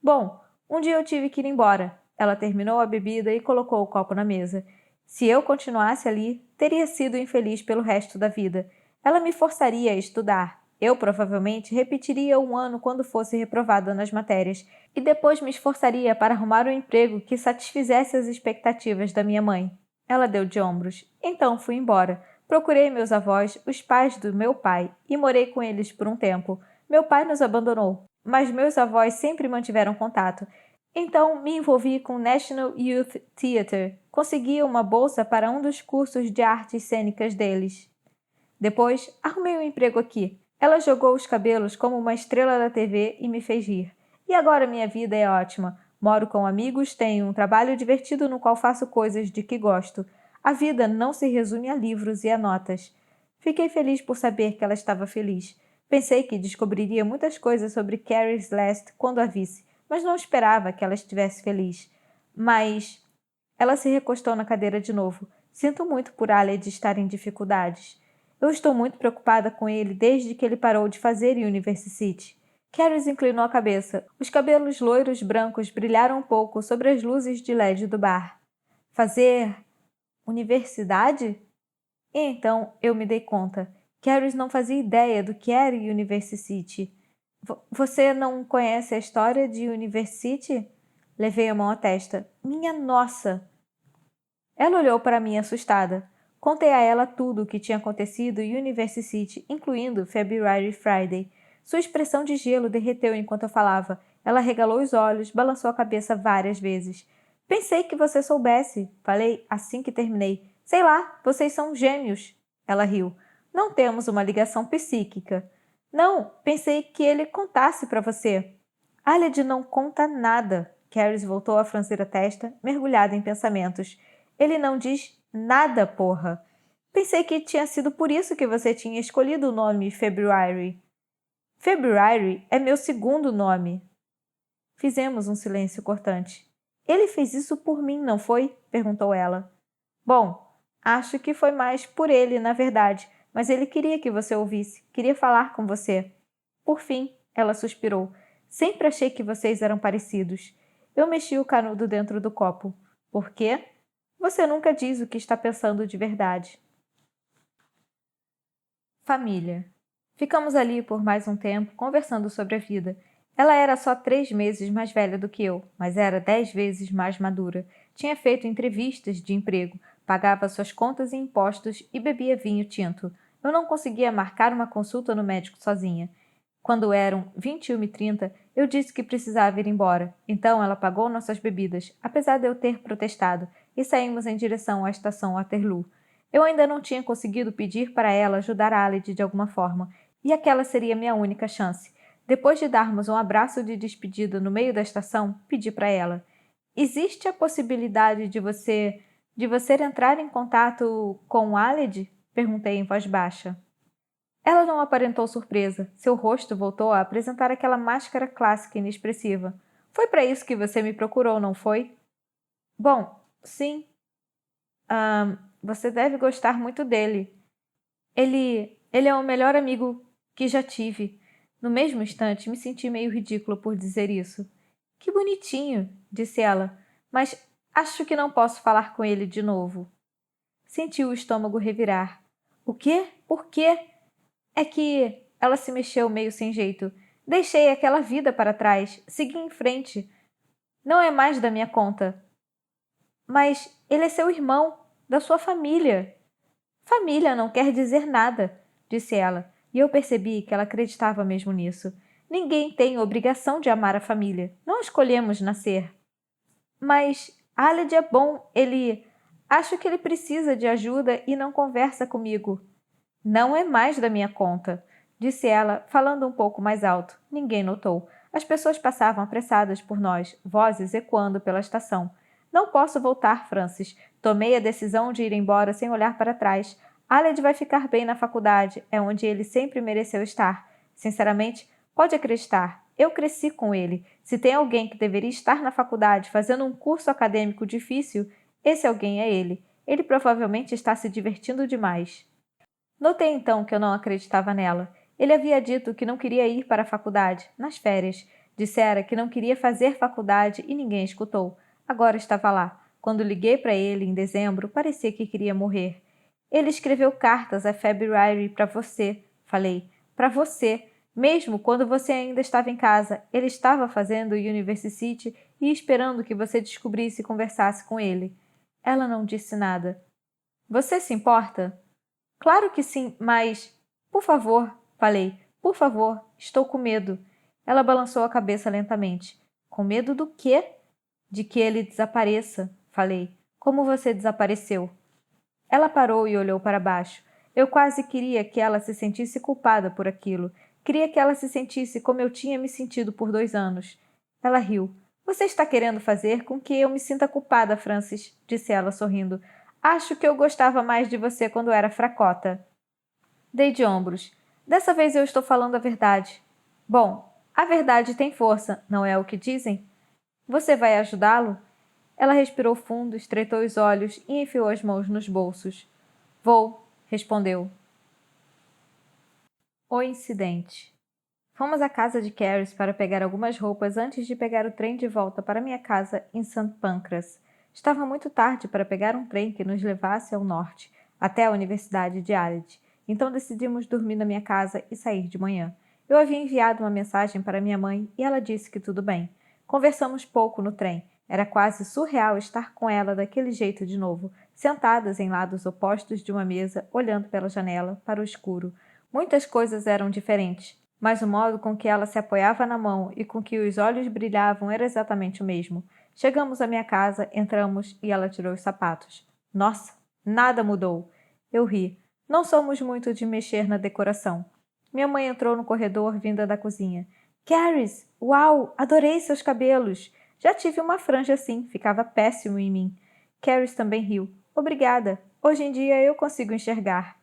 Bom, um dia eu tive que ir embora. Ela terminou a bebida e colocou o copo na mesa. Se eu continuasse ali, teria sido infeliz pelo resto da vida. Ela me forçaria a estudar. Eu provavelmente repetiria um ano quando fosse reprovada nas matérias e depois me esforçaria para arrumar um emprego que satisfizesse as expectativas da minha mãe. Ela deu de ombros. Então fui embora. Procurei meus avós, os pais do meu pai, e morei com eles por um tempo. Meu pai nos abandonou, mas meus avós sempre mantiveram contato. Então me envolvi com o National Youth Theatre. Consegui uma bolsa para um dos cursos de artes cênicas deles. Depois, arrumei um emprego aqui. Ela jogou os cabelos como uma estrela da TV e me fez rir. E agora minha vida é ótima. Moro com amigos, tenho um trabalho divertido no qual faço coisas de que gosto. A vida não se resume a livros e a notas. Fiquei feliz por saber que ela estava feliz. Pensei que descobriria muitas coisas sobre Carrie Celeste quando a visse, mas não esperava que ela estivesse feliz. Mas ela se recostou na cadeira de novo. Sinto muito por Aled estar em dificuldades. Eu estou muito preocupada com ele desde que ele parou de fazer University. Carrie inclinou a cabeça. Os cabelos loiros brancos brilharam um pouco sobre as luzes de LED do bar. Fazer universidade? E então eu me dei conta. Carrie não fazia ideia do que era University. Você não conhece a história de University? Levei a mão à testa. Minha nossa! Ela olhou para mim assustada. Contei a ela tudo o que tinha acontecido em University, incluindo February Friday. Sua expressão de gelo derreteu enquanto eu falava. Ela regalou os olhos, balançou a cabeça várias vezes. Pensei que você soubesse, falei assim que terminei. Sei lá, vocês são gêmeos. Ela riu. Não temos uma ligação psíquica. Não, pensei que ele contasse para você. Aled não conta nada. Carrie voltou a franzir a testa, mergulhada em pensamentos. Ele não diz nada, porra. Pensei que tinha sido por isso que você tinha escolhido o nome February. February é meu segundo nome. Fizemos um silêncio cortante. Ele fez isso por mim, não foi? Perguntou ela. Bom, acho que foi mais por ele, na verdade, mas ele queria que você ouvisse, queria falar com você. Por fim, ela suspirou. Sempre achei que vocês eram parecidos. Eu mexi o canudo dentro do copo. Por quê? Você nunca diz o que está pensando de verdade. Família. Ficamos ali por mais um tempo, conversando sobre a vida. Ela era só 3 meses mais velha do que eu, mas era 10 vezes mais madura. Tinha feito entrevistas de emprego, pagava suas contas e impostos e bebia vinho tinto. Eu não conseguia marcar uma consulta no médico sozinha. Quando eram 21h30, eu disse que precisava ir embora. Então ela pagou nossas bebidas, apesar de eu ter protestado, e saímos em direção à estação Waterloo. Eu ainda não tinha conseguido pedir para ela ajudar a Aled de alguma forma, e aquela seria minha única chance. Depois de darmos um abraço de despedida no meio da estação, pedi para ela: existe a possibilidade de você entrar em contato com Aled? Perguntei em voz baixa. Ela não aparentou surpresa. Seu rosto voltou a apresentar aquela máscara clássica e inexpressiva. Foi para isso que você me procurou, não foi? Bom, sim. Você deve gostar muito dele. Ele é o melhor amigo que já tive. No mesmo instante, me senti meio ridículo por dizer isso. Que bonitinho, disse ela, mas acho que não posso falar com ele de novo. Senti o estômago revirar. O quê? Por quê? É que ela se mexeu meio sem jeito. Deixei aquela vida para trás, segui em frente. Não é mais da minha conta. Mas ele é seu irmão, da sua família. Família não quer dizer nada, disse ela, e eu percebi que ela acreditava mesmo nisso. Ninguém tem obrigação de amar a família. Não escolhemos nascer. Mas Aled é bom, Acho que ele precisa de ajuda e não conversa comigo. Não é mais da minha conta, disse ela, falando um pouco mais alto. Ninguém notou. As pessoas passavam apressadas por nós, vozes ecoando pela estação. Não posso voltar, Francis. Tomei a decisão de ir embora sem olhar para trás. Aled vai ficar bem na faculdade, é onde ele sempre mereceu estar. Sinceramente, pode acreditar. Eu cresci com ele. Se tem alguém que deveria estar na faculdade fazendo um curso acadêmico difícil, esse alguém é ele. Ele provavelmente está se divertindo demais. Notei então que eu não acreditava nela. Ele havia dito que não queria ir para a faculdade, nas férias. Dissera que não queria fazer faculdade e ninguém escutou. Agora estava lá. Quando liguei para ele em dezembro, parecia que queria morrer. Ele escreveu cartas a February para você, falei. Para você. Mesmo quando você ainda estava em casa, ele estava fazendo o University e esperando que você descobrisse e conversasse com ele. Ela não disse nada. Você se importa? Claro que sim, mas... Por favor, falei. Por favor, estou com medo. Ela balançou a cabeça lentamente. Com medo do quê? De que ele desapareça, falei. Como você desapareceu? Ela parou e olhou para baixo. Eu quase queria que ela se sentisse culpada por aquilo. Queria que ela se sentisse como eu tinha me sentido por 2 anos. Ela riu. Você está querendo fazer com que eu me sinta culpada, Francis, disse ela sorrindo. Acho que eu gostava mais de você quando era fracota. Dei de ombros. Dessa vez eu estou falando a verdade. Bom, a verdade tem força, não é o que dizem? Você vai ajudá-lo? Ela respirou fundo, estreitou os olhos e enfiou as mãos nos bolsos. Vou, respondeu. O incidente. Fomos à casa de Caris para pegar algumas roupas antes de pegar o trem de volta para minha casa em St. Pancras. Estava muito tarde para pegar um trem que nos levasse ao norte, até a Universidade de Aled. Então decidimos dormir na minha casa e sair de manhã. Eu havia enviado uma mensagem para minha mãe e ela disse que tudo bem. Conversamos pouco no trem. Era quase surreal estar com ela daquele jeito de novo, sentadas em lados opostos de uma mesa, olhando pela janela, para o escuro. Muitas coisas eram diferentes, mas o modo com que ela se apoiava na mão e com que os olhos brilhavam era exatamente o mesmo. Chegamos à minha casa, entramos e ela tirou os sapatos. Nossa, nada mudou. Eu ri. Não somos muito de mexer na decoração. Minha mãe entrou no corredor vinda da cozinha. Caris, uau, adorei seus cabelos. Já tive uma franja assim, ficava péssimo em mim. Caris também riu. Obrigada. Hoje em dia eu consigo enxergar.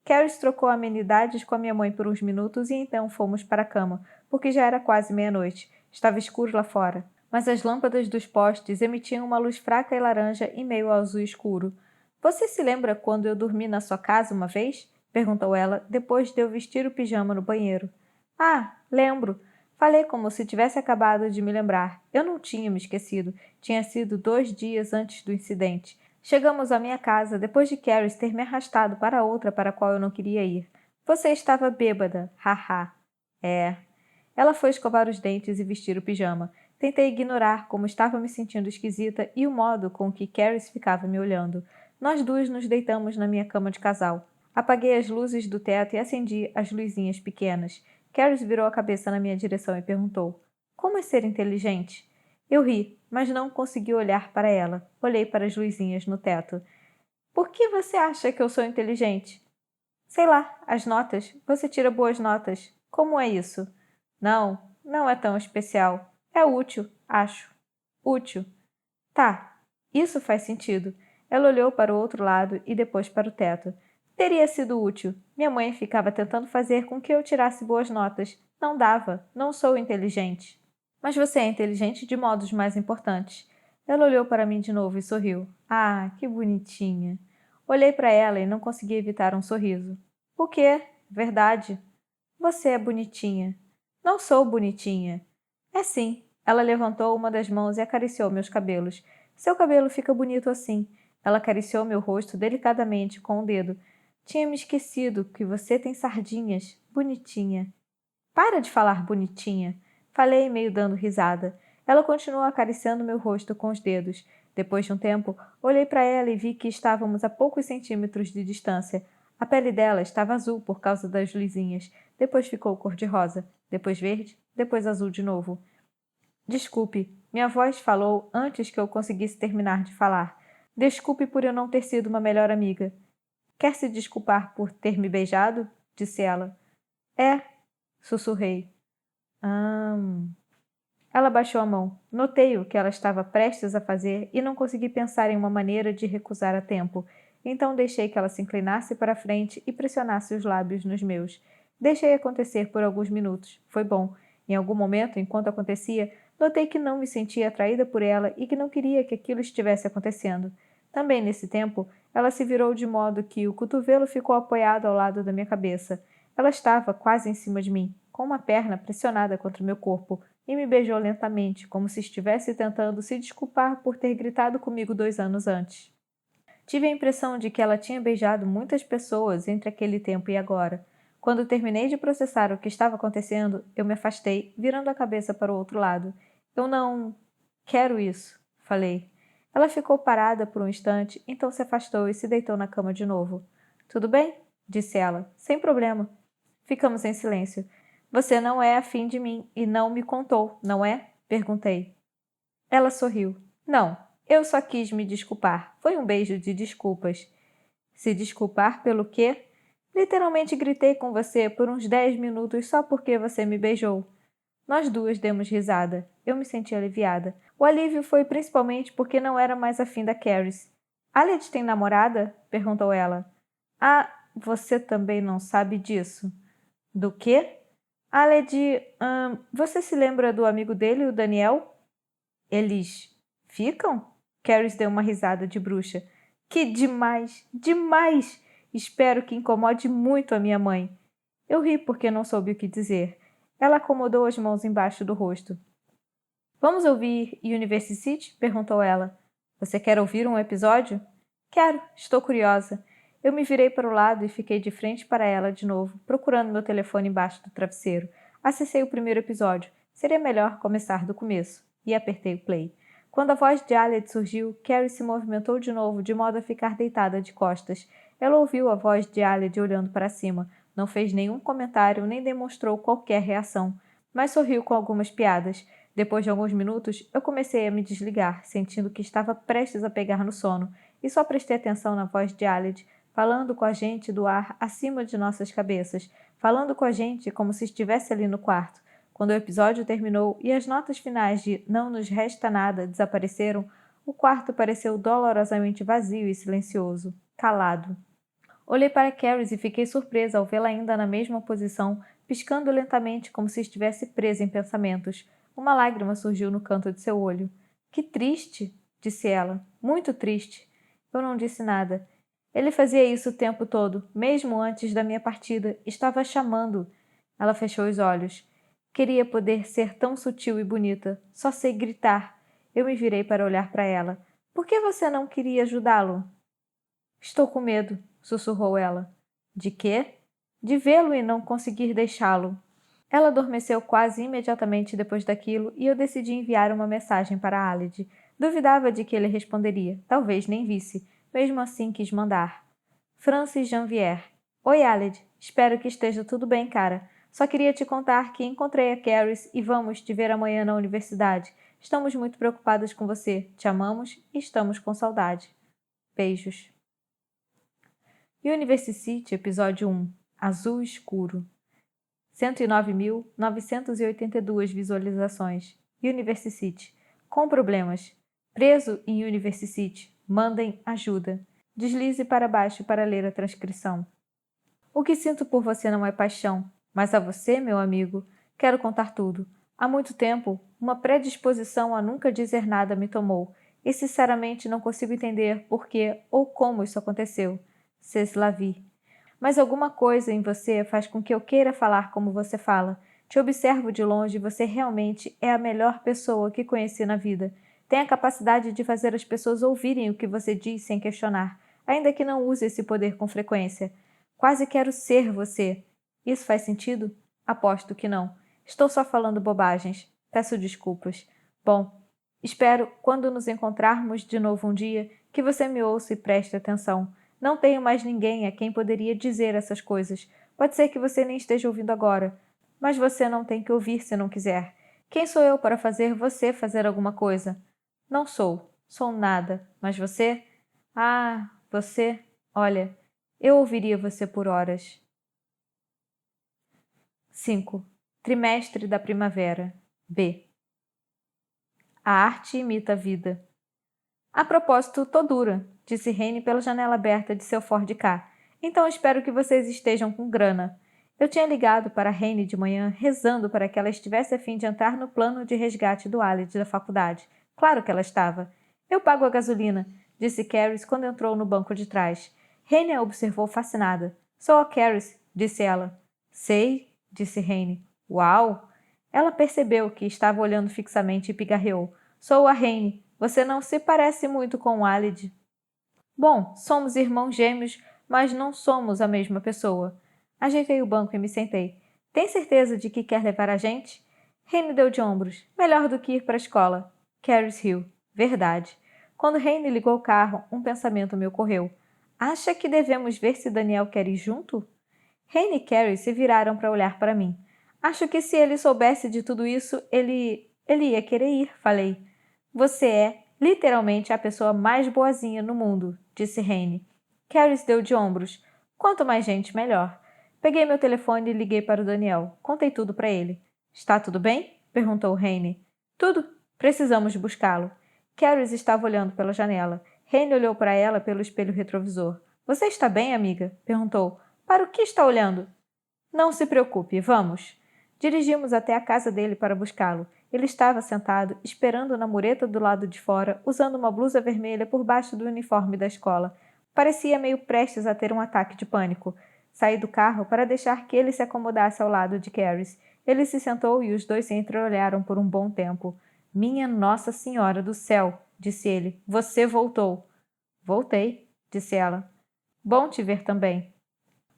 Caris trocou amenidades com a minha mãe por uns minutos e então fomos para a cama, porque já era quase meia-noite. Estava escuro lá fora, mas as lâmpadas dos postes emitiam uma luz fraca e laranja em meio ao azul escuro. Você se lembra quando eu dormi na sua casa uma vez? Perguntou ela, depois de eu vestir o pijama no banheiro. Ah, lembro. Falei como se tivesse acabado de me lembrar. Eu não tinha me esquecido. Tinha sido 2 dias antes do incidente. Chegamos à minha casa depois de Caris ter me arrastado para outra para a qual eu não queria ir. Você estava bêbada, haha. É. Ela foi escovar os dentes e vestir o pijama. Tentei ignorar como estava me sentindo esquisita e o modo com que Caris ficava me olhando. Nós duas nos deitamos na minha cama de casal. Apaguei as luzes do teto e acendi as luzinhas pequenas. Caris virou a cabeça na minha direção e perguntou: Como é ser inteligente? Eu ri, mas não consegui olhar para ela. Olhei para as luzinhas no teto. Por que você acha que eu sou inteligente? Sei lá, as notas. Você tira boas notas. Como é isso? Não, não é tão especial. É útil, acho. Útil. Tá, isso faz sentido. Ela olhou para o outro lado e depois para o teto. Teria sido útil. Minha mãe ficava tentando fazer com que eu tirasse boas notas. Não dava. Não sou inteligente. Mas você é inteligente de modos mais importantes. Ela olhou para mim de novo e sorriu. Ah, que bonitinha. Olhei para ela e não consegui evitar um sorriso. O quê? Verdade. Você é bonitinha. Não sou bonitinha. É sim. Ela levantou uma das mãos e acariciou meus cabelos. Seu cabelo fica bonito assim. Ela acariciou meu rosto delicadamente com o dedo. Tinha me esquecido que você tem sardinhas. Bonitinha. Para de falar bonitinha. Falei meio dando risada. Ela continuou acariciando meu rosto com os dedos. Depois de um tempo, olhei para ela e vi que estávamos a poucos centímetros de distância. A pele dela estava azul por causa das luzinhas. Depois ficou cor-de-rosa. Depois verde. Depois azul de novo. Desculpe, minha voz falou antes que eu conseguisse terminar de falar. Desculpe por eu não ter sido uma melhor amiga. Quer se desculpar por ter me beijado? Disse ela. É, sussurrei. Ela baixou a mão. Notei o que ela estava prestes a fazer e não consegui pensar em uma maneira de recusar a tempo. Então deixei que ela se inclinasse para a frente e pressionasse os lábios nos meus. Deixei acontecer por alguns minutos. Foi bom. Em algum momento, enquanto acontecia, notei que não me sentia atraída por ela e que não queria que aquilo estivesse acontecendo. Também nesse tempo, ela se virou de modo que o cotovelo ficou apoiado ao lado da minha cabeça. Ela estava quase em cima de mim. com uma perna pressionada contra o meu corpo, e me beijou lentamente, como se estivesse tentando se desculpar por ter gritado comigo 2 anos antes. Tive a impressão de que ela tinha beijado muitas pessoas entre aquele tempo e agora. Quando terminei de processar o que estava acontecendo, eu me afastei, virando a cabeça para o outro lado. Eu não quero isso, falei. Ela ficou parada por um instante, então se afastou e se deitou na cama de novo. Tudo bem? Disse ela. Sem problema. Ficamos em silêncio. Você não é afim de mim e não me contou, não é? Perguntei. Ela sorriu. Não, eu só quis me desculpar. Foi um beijo de desculpas. Se desculpar pelo quê? Literalmente gritei com você por uns 10 minutos só porque você me beijou. Nós duas demos risada. Eu me senti aliviada. O alívio foi principalmente porque não era mais afim da Caris. Aled tem namorada? Perguntou ela. Ah, você também não sabe disso. Do quê? Aled, você se lembra do amigo dele, o Daniel? Eles ficam? Caris deu uma risada de bruxa. Que demais! Demais! Espero que incomode muito a minha mãe. Eu ri porque não soube o que dizer. Ela acomodou as mãos embaixo do rosto. Vamos ouvir University? Perguntou ela. Você quer ouvir um episódio? Quero, estou curiosa. Eu me virei para o lado e fiquei de frente para ela de novo, procurando meu telefone embaixo do travesseiro. Acessei o primeiro episódio. Seria melhor começar do começo. E apertei o play. Quando a voz de Aled surgiu, Carrie se movimentou de novo, de modo a ficar deitada de costas. Ela ouviu a voz de Aled olhando para cima. Não fez nenhum comentário, nem demonstrou qualquer reação, mas sorriu com algumas piadas. Depois de alguns minutos, eu comecei a me desligar, sentindo que estava prestes a pegar no sono, e só prestei atenção na voz de Aled, falando com a gente do ar acima de nossas cabeças, falando com a gente como se estivesse ali no quarto. Quando o episódio terminou e as notas finais de Não Nos Resta Nada desapareceram, o quarto pareceu dolorosamente vazio e silencioso, calado. Olhei para Caris e fiquei surpresa ao vê-la ainda na mesma posição, piscando lentamente como se estivesse presa em pensamentos. Uma lágrima surgiu no canto de seu olho. Que triste, disse ela. Muito triste. Eu não disse nada. Ele fazia isso o tempo todo, mesmo antes da minha partida. Estava chamando. Ela fechou os olhos. Queria poder ser tão sutil e bonita. Só sei gritar. Eu me virei para olhar para ela. Por que você não queria ajudá-lo? Estou com medo, sussurrou ela. De quê? De vê-lo e não conseguir deixá-lo. Ela adormeceu quase imediatamente depois daquilo e eu decidi enviar uma mensagem para Aled. Duvidava de que ele responderia, talvez nem visse. Mesmo assim quis mandar. Francis Janvier. Oi, Aled. Espero que esteja tudo bem, cara. Só queria te contar que encontrei a Caris e vamos te ver amanhã na universidade. Estamos muito preocupadas com você. Te amamos e estamos com saudade. Beijos. University, episódio 1. Azul escuro. 109.982 visualizações. University. Com problemas. Preso em University. Mandem ajuda. Deslize para baixo para ler a transcrição. O que sinto por você não é paixão, mas a você, meu amigo, quero contar tudo. Há muito tempo, uma predisposição a nunca dizer nada me tomou, e sinceramente não consigo entender por que ou como isso aconteceu. C'est la vie. Mas alguma coisa em você faz com que eu queira falar como você fala. Te observo de longe e você realmente é a melhor pessoa que conheci na vida. Tem a capacidade de fazer as pessoas ouvirem o que você diz sem questionar, ainda que não use esse poder com frequência. Quase quero ser você. Isso faz sentido? Aposto que não. Estou só falando bobagens. Peço desculpas. Bom, espero, quando nos encontrarmos de novo um dia, que você me ouça e preste atenção. Não tenho mais ninguém a quem poderia dizer essas coisas. Pode ser que você nem esteja ouvindo agora, mas você não tem que ouvir se não quiser. Quem sou eu para fazer você fazer alguma coisa? Não sou. Sou nada. Mas você? Ah, você? Olha, eu ouviria você por horas. 5. Trimestre da primavera. B. A arte imita a vida. A propósito, tô dura, disse Rene pela janela aberta de seu Ford Ka. Então espero que vocês estejam com grana. Eu tinha ligado para Rene de manhã, rezando para que ela estivesse a fim de entrar no plano de resgate do Aled da faculdade. Claro que ela estava. Eu pago a gasolina, disse Caris quando entrou no banco de trás. Rene a observou fascinada. Sou a Caris, disse ela. Sei, disse Rene. Uau! Ela percebeu que estava olhando fixamente e pigarreou. Sou a Raine. Você não se parece muito com Aled. Bom, somos irmãos gêmeos, mas não somos a mesma pessoa. Ajeitei o banco e me sentei. Tem certeza de que quer levar a gente? Raine deu de ombros. Melhor do que ir para a escola. Caris riu. Verdade. Quando Raine ligou o carro, um pensamento me ocorreu. Acha que devemos ver se Daniel quer ir junto? Raine e Carrie se viraram para olhar para mim. Acho que se ele soubesse de tudo isso, ele ia querer ir, falei. Você é, literalmente, a pessoa mais boazinha no mundo, disse Raine. Carrie se deu de ombros. Quanto mais gente, melhor. Peguei meu telefone e liguei para o Daniel. Contei tudo para ele. Está tudo bem? Perguntou Raine. Tudo. Precisamos buscá-lo. Carrie estava olhando pela janela. Raine olhou para ela pelo espelho retrovisor. Você está bem, amiga? Perguntou. Para o que está olhando? Não se preocupe, vamos. Dirigimos até a casa dele para buscá-lo. Ele estava sentado, esperando na mureta do lado de fora, usando uma blusa vermelha por baixo do uniforme da escola. Parecia meio prestes a ter um ataque de pânico. Saí do carro para deixar que ele se acomodasse ao lado de Caris. Ele se sentou e os dois se entreolharam por um bom tempo. Minha Nossa Senhora do Céu, disse ele. Você voltou. Voltei, disse ela. Bom te ver também.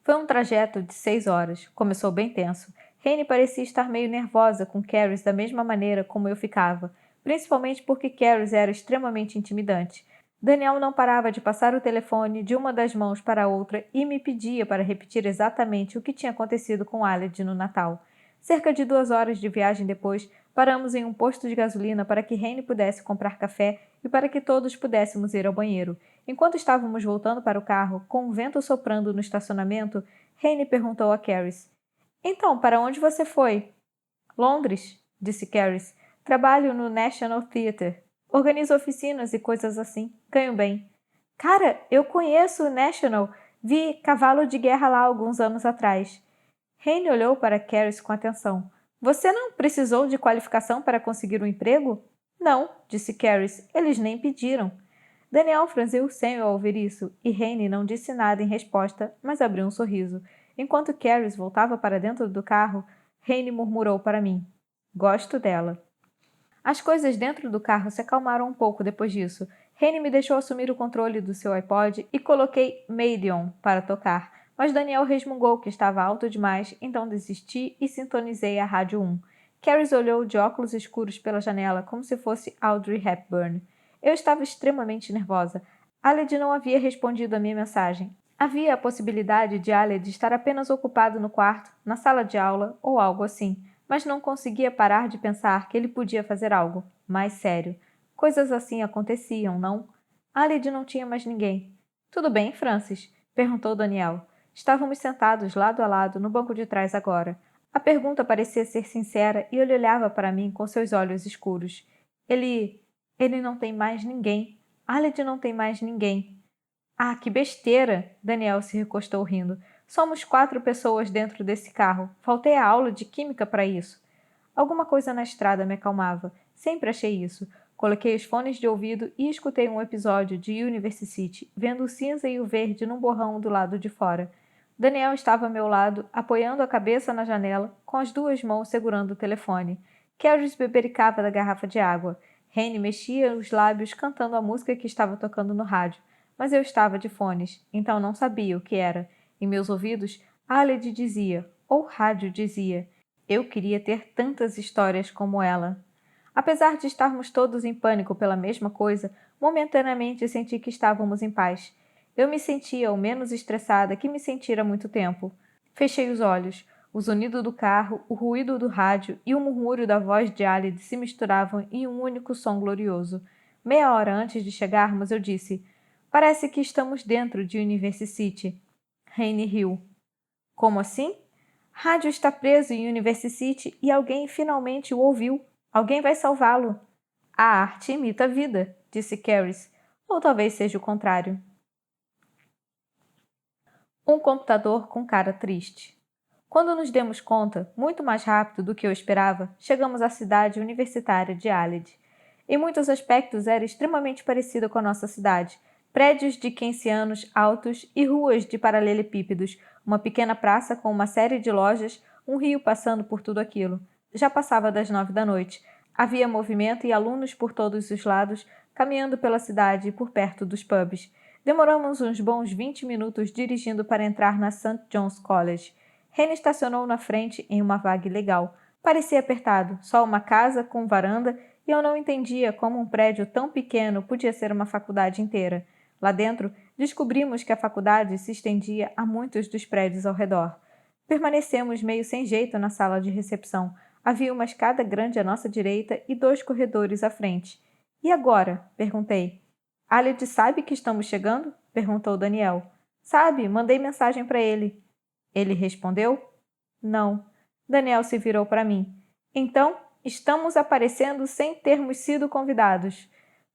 Foi um trajeto de 6 horas. Começou bem tenso. Raine parecia estar meio nervosa com Caris da mesma maneira como eu ficava, principalmente porque Caris era extremamente intimidante. Daniel não parava de passar o telefone de uma das mãos para a outra e me pedia para repetir exatamente o que tinha acontecido com Aled no Natal. Cerca de 2 horas de viagem depois, paramos em um posto de gasolina para que Raine pudesse comprar café e para que todos pudéssemos ir ao banheiro. Enquanto estávamos voltando para o carro, com o vento soprando no estacionamento, Raine perguntou a Caris. Então, para onde você foi? Londres, disse Caris. Trabalho no National Theatre. Organizo oficinas e coisas assim. Ganho bem. Cara, eu conheço o National. Vi Cavalo de Guerra lá alguns anos atrás. Raine olhou para Caris com atenção. Você não precisou de qualificação para conseguir um emprego? Não, disse Caris. Eles nem pediram. Daniel franziu o senho ao ouvir isso, e Raine não disse nada em resposta, mas abriu um sorriso. Enquanto Caris voltava para dentro do carro, Raine murmurou para mim. Gosto dela. As coisas dentro do carro se acalmaram um pouco depois disso. Raine me deixou assumir o controle do seu iPod e coloquei Madeon para tocar, mas Daniel resmungou que estava alto demais, então desisti e sintonizei a Rádio 1. Caris olhou de óculos escuros pela janela como se fosse Audrey Hepburn. Eu estava extremamente nervosa. Aled não havia respondido à minha mensagem. Havia a possibilidade de Aled estar apenas ocupado no quarto, na sala de aula ou algo assim, mas não conseguia parar de pensar que ele podia fazer algo mais sério. Coisas assim aconteciam, não? Aled não tinha mais ninguém. Tudo bem, Francis? Perguntou Daniel. Estávamos sentados lado a lado no banco de trás agora. A pergunta parecia ser sincera e ele olhava para mim com seus olhos escuros. Ele não tem mais ninguém. Aled não tem mais ninguém. Ah, que besteira! Daniel se recostou rindo. Somos 4 pessoas dentro desse carro. Faltei a aula de química para isso. Alguma coisa na estrada me acalmava. Sempre achei isso. Coloquei os fones de ouvido e escutei um episódio de University, vendo o cinza e o verde num borrão do lado de fora. Daniel estava ao meu lado, apoiando a cabeça na janela, com as 2 mãos segurando o telefone. Caris bebericava da garrafa de água. Raine mexia os lábios cantando a música que estava tocando no rádio, mas eu estava de fones, então não sabia o que era. Em meus ouvidos, Aled dizia, ou rádio dizia, eu queria ter tantas histórias como ela. Apesar de estarmos todos em pânico pela mesma coisa, momentaneamente senti que estávamos em paz. Eu me sentia o menos estressada que me sentira há muito tempo. Fechei os olhos. O zunido do carro, o ruído do rádio e o murmúrio da voz de Aled se misturavam em um único som glorioso. Meia hora antes de chegarmos, eu disse, parece que estamos dentro de University. Raine riu. Como assim? Rádio está preso em University e alguém finalmente o ouviu. Alguém vai salvá-lo. A arte imita a vida, disse Caris. Ou talvez seja o contrário. Um computador com cara triste. Quando nos demos conta, muito mais rápido do que eu esperava, chegamos à cidade universitária de Aled. Em muitos aspectos era extremamente parecida com a nossa cidade. Prédios de keynesianos altos e ruas de paralelepípedos, uma pequena praça com uma série de lojas, um rio passando por tudo aquilo. Já passava das 9 da noite. Havia movimento e alunos por todos os lados, caminhando pela cidade e por perto dos pubs. Demoramos uns bons 20 minutos dirigindo para entrar na St. John's College. Rene estacionou na frente em uma vaga ilegal. Parecia apertado, só uma casa com varanda, e eu não entendia como um prédio tão pequeno podia ser uma faculdade inteira. Lá dentro, descobrimos que a faculdade se estendia a muitos dos prédios ao redor. Permanecemos meio sem jeito na sala de recepção. Havia uma escada grande à nossa direita e 2 corredores à frente. E agora? Perguntei. Aled sabe que estamos chegando? Perguntou Daniel. Sabe, mandei mensagem para ele. Ele respondeu? Não. Daniel se virou para mim. Então, estamos aparecendo sem termos sido convidados.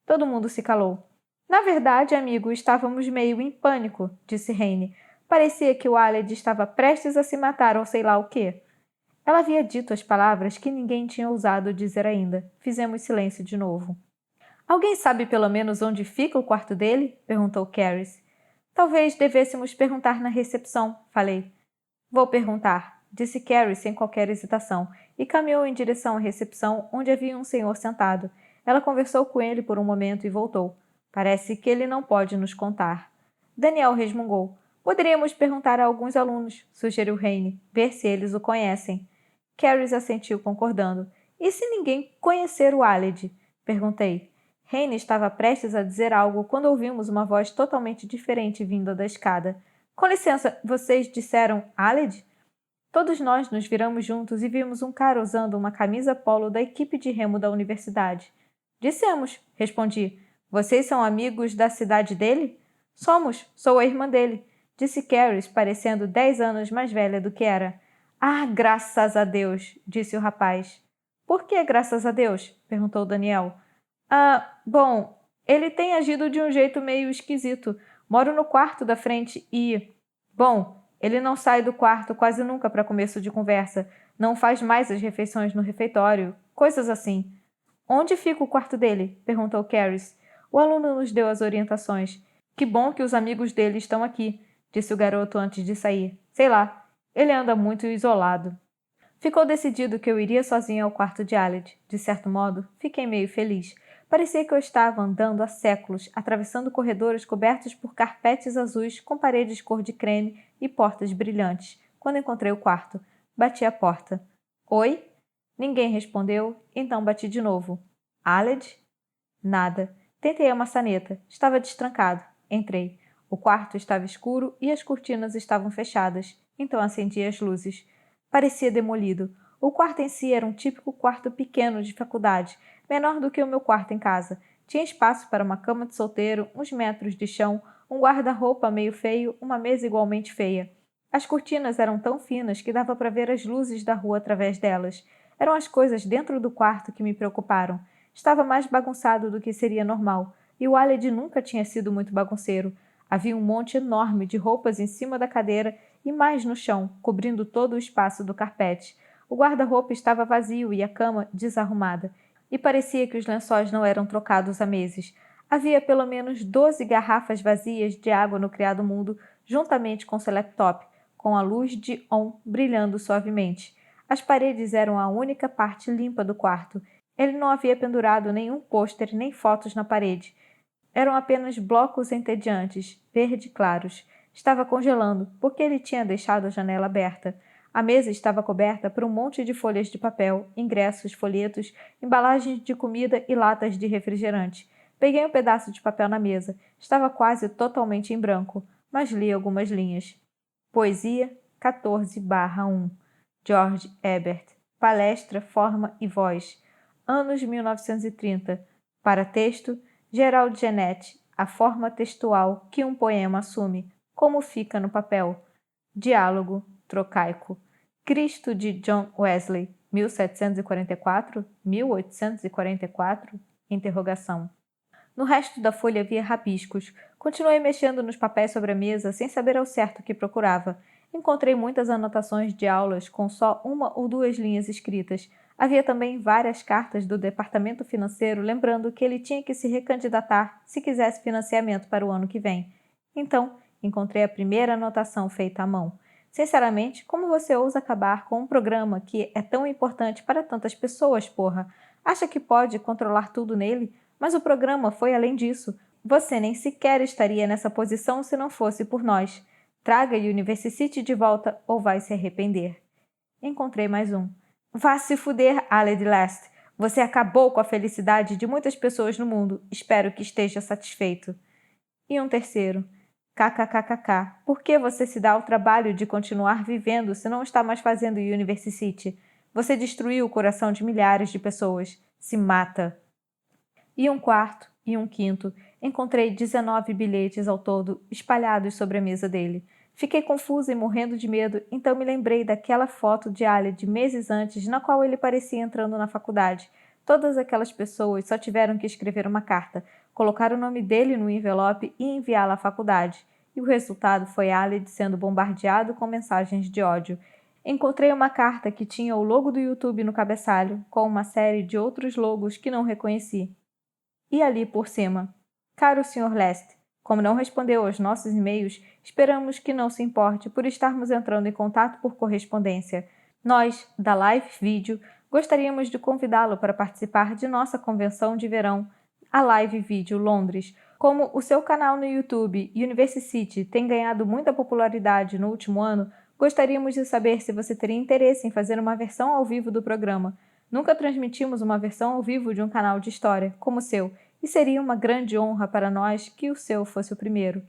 Todo mundo se calou. Na verdade, amigo, estávamos meio em pânico, disse Rene. Parecia que o Aled estava prestes a se matar ou sei lá o quê. Ela havia dito as palavras que ninguém tinha ousado dizer ainda. Fizemos silêncio de novo. Alguém sabe pelo menos onde fica o quarto dele? Perguntou Caris. Talvez devêssemos perguntar na recepção, falei. Vou perguntar, disse Carrie sem qualquer hesitação, e caminhou em direção à recepção, onde havia um senhor sentado. Ela conversou com ele por um momento e voltou. Parece que ele não pode nos contar. Daniel resmungou. Poderíamos perguntar a alguns alunos, sugeriu Rene, ver se eles o conhecem. Carrie assentiu, concordando. E se ninguém conhecer o Aled? Perguntei. Rene estava prestes a dizer algo quando ouvimos uma voz totalmente diferente vinda da escada. Com licença, vocês disseram Aled? Todos nós nos viramos juntos e vimos um cara usando uma camisa polo da equipe de remo da universidade. Dissemos, respondi. Vocês são amigos da cidade dele? Somos, sou a irmã dele, disse Carrie, parecendo 10 anos mais velha do que era. Ah, graças a Deus, disse o rapaz. Por que graças a Deus? Perguntou Daniel. Bom, ele tem agido de um jeito meio esquisito. Moro no quarto da frente e... Bom, ele não sai do quarto quase nunca para começo de conversa. Não faz mais as refeições no refeitório. Coisas assim. Onde fica o quarto dele? Perguntou Caris. O aluno nos deu as orientações. Que bom que os amigos dele estão aqui, disse o garoto antes de sair. Sei lá, ele anda muito isolado. Ficou decidido que eu iria sozinha ao quarto de Aled. De certo modo, fiquei meio feliz. Parecia que eu estava andando há séculos, atravessando corredores cobertos por carpetes azuis com paredes cor de creme e portas brilhantes. Quando encontrei o quarto, bati a porta. Oi? Ninguém respondeu, então bati de novo. Aled? Nada. Tentei a maçaneta. Estava destrancado. Entrei. O quarto estava escuro e as cortinas estavam fechadas. Então acendi as luzes. Parecia demolido. O quarto em si era um típico quarto pequeno de faculdade, menor do que o meu quarto em casa. Tinha espaço para uma cama de solteiro, uns metros de chão, um guarda-roupa meio feio, uma mesa igualmente feia. As cortinas eram tão finas que dava para ver as luzes da rua através delas. Eram as coisas dentro do quarto que me preocuparam. Estava mais bagunçado do que seria normal, e o Aled nunca tinha sido muito bagunceiro. Havia um monte enorme de roupas em cima da cadeira e mais no chão, cobrindo todo o espaço do carpete. O guarda-roupa estava vazio e a cama desarrumada, e parecia que os lençóis não eram trocados há meses. Havia pelo menos 12 garrafas vazias de água no criado mundo, juntamente com seu laptop, com a luz de on brilhando suavemente. As paredes eram a única parte limpa do quarto. Ele não havia pendurado nenhum pôster nem fotos na parede. Eram apenas blocos entediantes, verde claros. Estava congelando, porque ele tinha deixado a janela aberta. A mesa estava coberta por um monte de folhas de papel, ingressos, folhetos, embalagens de comida e latas de refrigerante. Peguei um pedaço de papel na mesa. Estava quase totalmente em branco, mas li algumas linhas. Poesia 14/1. George Herbert. Palestra, forma e voz. Anos 1930. Para texto, Gerald Genette. A forma textual que um poema assume, como fica no papel. Diálogo trocaico. Cristo de John Wesley, 1744-1844? Interrogação. No resto da folha havia rabiscos. Continuei mexendo nos papéis sobre a mesa sem saber ao certo o que procurava. Encontrei muitas anotações de aulas com só 1 ou 2 linhas escritas. Havia também várias cartas do departamento financeiro lembrando que ele tinha que se recandidatar se quisesse financiamento para o ano que vem. Então, encontrei a primeira anotação feita à mão. Sinceramente, como você ousa acabar com um programa que é tão importante para tantas pessoas, porra? Acha que pode controlar tudo nele? Mas o programa foi além disso. Você nem sequer estaria nessa posição se não fosse por nós. Traga University de volta ou vai se arrepender. Encontrei mais um. Vá se fuder, Aled Last. Você acabou com a felicidade de muitas pessoas no mundo. Espero que esteja satisfeito. E um terceiro. KKKKK. Por que você se dá o trabalho de continuar vivendo se não está mais fazendo University? Você destruiu o coração de milhares de pessoas. Se mata. E um quarto, e um quinto. Encontrei 19 bilhetes ao todo, espalhados sobre a mesa dele. Fiquei confusa e morrendo de medo, então me lembrei daquela foto de Alia de meses antes, na qual ele parecia entrando na faculdade. Todas aquelas pessoas só tiveram que escrever uma carta, colocar o nome dele no envelope e enviá-la à faculdade. E o resultado foi Alia sendo bombardeado com mensagens de ódio. Encontrei uma carta que tinha o logo do YouTube no cabeçalho, com uma série de outros logos que não reconheci. E ali por cima. Caro Sr. Leste, como não respondeu aos nossos e-mails, esperamos que não se importe por estarmos entrando em contato por correspondência. Nós, da Live Video, gostaríamos de convidá-lo para participar de nossa convenção de verão, a Live Video Londres. Como o seu canal no YouTube, University, tem ganhado muita popularidade no último ano, gostaríamos de saber se você teria interesse em fazer uma versão ao vivo do programa. Nunca transmitimos uma versão ao vivo de um canal de história, como o seu, e seria uma grande honra para nós que o seu fosse o primeiro.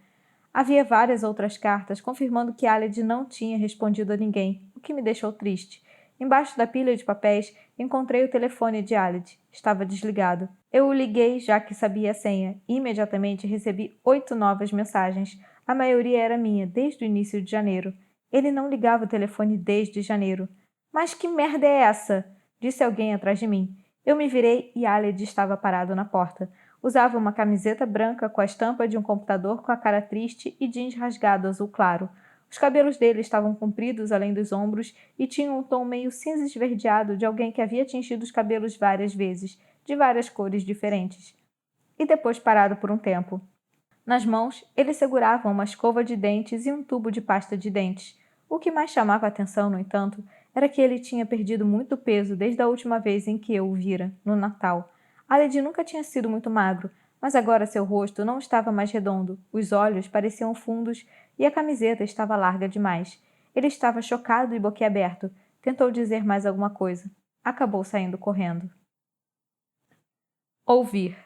Havia várias outras cartas confirmando que Aled não tinha respondido a ninguém, o que me deixou triste. Embaixo da pilha de papéis, encontrei o telefone de Aled. Estava desligado. Eu o liguei já que sabia a senha e imediatamente recebi 8 novas mensagens. A maioria era minha, desde o início de janeiro. Ele não ligava o telefone desde janeiro. Mas que merda é essa? Disse alguém atrás de mim. Eu me virei e Aled estava parado na porta. Usava uma camiseta branca com a estampa de um computador com a cara triste e jeans rasgado azul claro. Os cabelos dele estavam compridos além dos ombros e tinham um tom meio cinza esverdeado de alguém que havia tingido os cabelos várias vezes, de várias cores diferentes. E depois parado por um tempo. Nas mãos, ele segurava uma escova de dentes e um tubo de pasta de dentes. O que mais chamava a atenção, no entanto, era que ele tinha perdido muito peso desde a última vez em que eu o vira, no Natal. Aled nunca tinha sido muito magro, mas agora seu rosto não estava mais redondo, os olhos pareciam fundos e a camiseta estava larga demais. Ele estava chocado e boquiaberto. Tentou dizer mais alguma coisa. Acabou saindo correndo. Ouvir.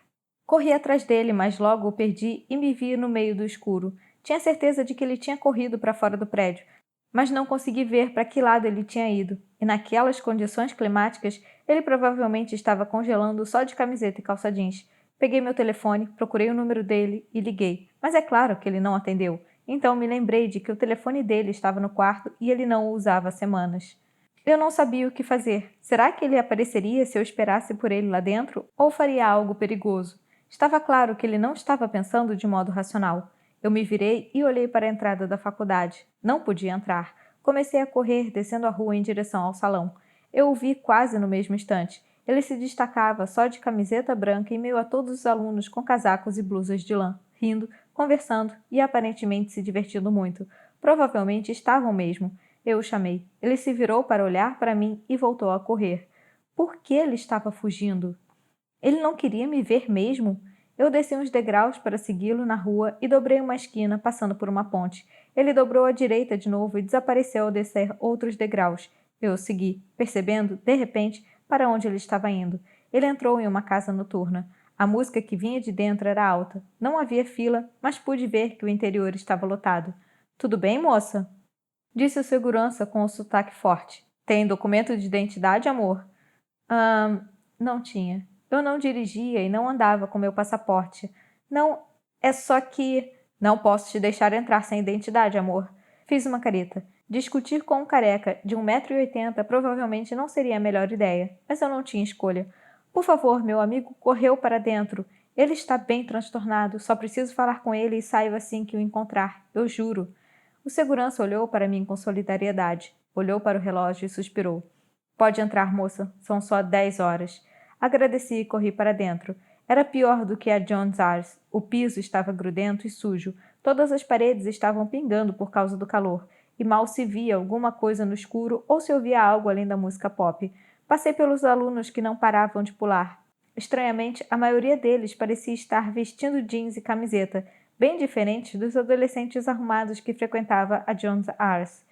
Corri atrás dele, mas logo o perdi e me vi no meio do escuro. Tinha certeza de que ele tinha corrido para fora do prédio, mas não consegui ver para que lado ele tinha ido. E naquelas condições climáticas, ele provavelmente estava congelando só de camiseta e calça jeans. Peguei meu telefone, procurei o número dele e liguei, mas é claro que ele não atendeu. Então me lembrei de que o telefone dele estava no quarto e ele não o usava há semanas. Eu não sabia o que fazer. Será que ele apareceria se eu esperasse por ele lá dentro? Ou faria algo perigoso? Estava claro que ele não estava pensando de modo racional. Eu me virei e olhei para a entrada da faculdade. Não podia entrar. Comecei a correr, descendo a rua em direção ao salão. Eu o vi quase no mesmo instante. Ele se destacava só de camiseta branca em meio a todos os alunos com casacos e blusas de lã, rindo, conversando e aparentemente se divertindo muito. Provavelmente estavam mesmo. Eu o chamei. Ele se virou para olhar para mim e voltou a correr. Por que ele estava fugindo? Ele não queria me ver mesmo? Eu desci uns degraus para segui-lo na rua e dobrei uma esquina, passando por uma ponte. Ele dobrou à direita de novo e desapareceu ao descer outros degraus. Eu o segui, percebendo, de repente, para onde ele estava indo. Ele entrou em uma casa noturna. A música que vinha de dentro era alta. Não havia fila, mas pude ver que o interior estava lotado. "Tudo bem, moça?" Disse o segurança com um sotaque forte. "Tem documento de identidade, amor?" Não tinha. Eu não dirigia e não andava com meu passaporte. Não, é só que... Não posso te deixar entrar sem identidade, amor. Fiz uma careta. Discutir com um careca de 1,80 m provavelmente não seria a melhor ideia, mas eu não tinha escolha. Por favor, meu amigo correu para dentro. Ele está bem transtornado, só preciso falar com ele e saio assim que o encontrar, eu juro. O segurança olhou para mim com solidariedade. Olhou para o relógio e suspirou. "Pode entrar, moça. São só 10 horas. Agradeci e corri para dentro. Era pior do que a John's Arms. O piso estava grudento e sujo. Todas as paredes estavam pingando por causa do calor. e mal se via alguma coisa no escuro ou se ouvia algo além da música pop. Passei pelos alunos que não paravam de pular. Estranhamente, a maioria deles parecia estar vestindo jeans e camiseta, bem diferentes dos adolescentes arrumados que frequentava a Jones Arts.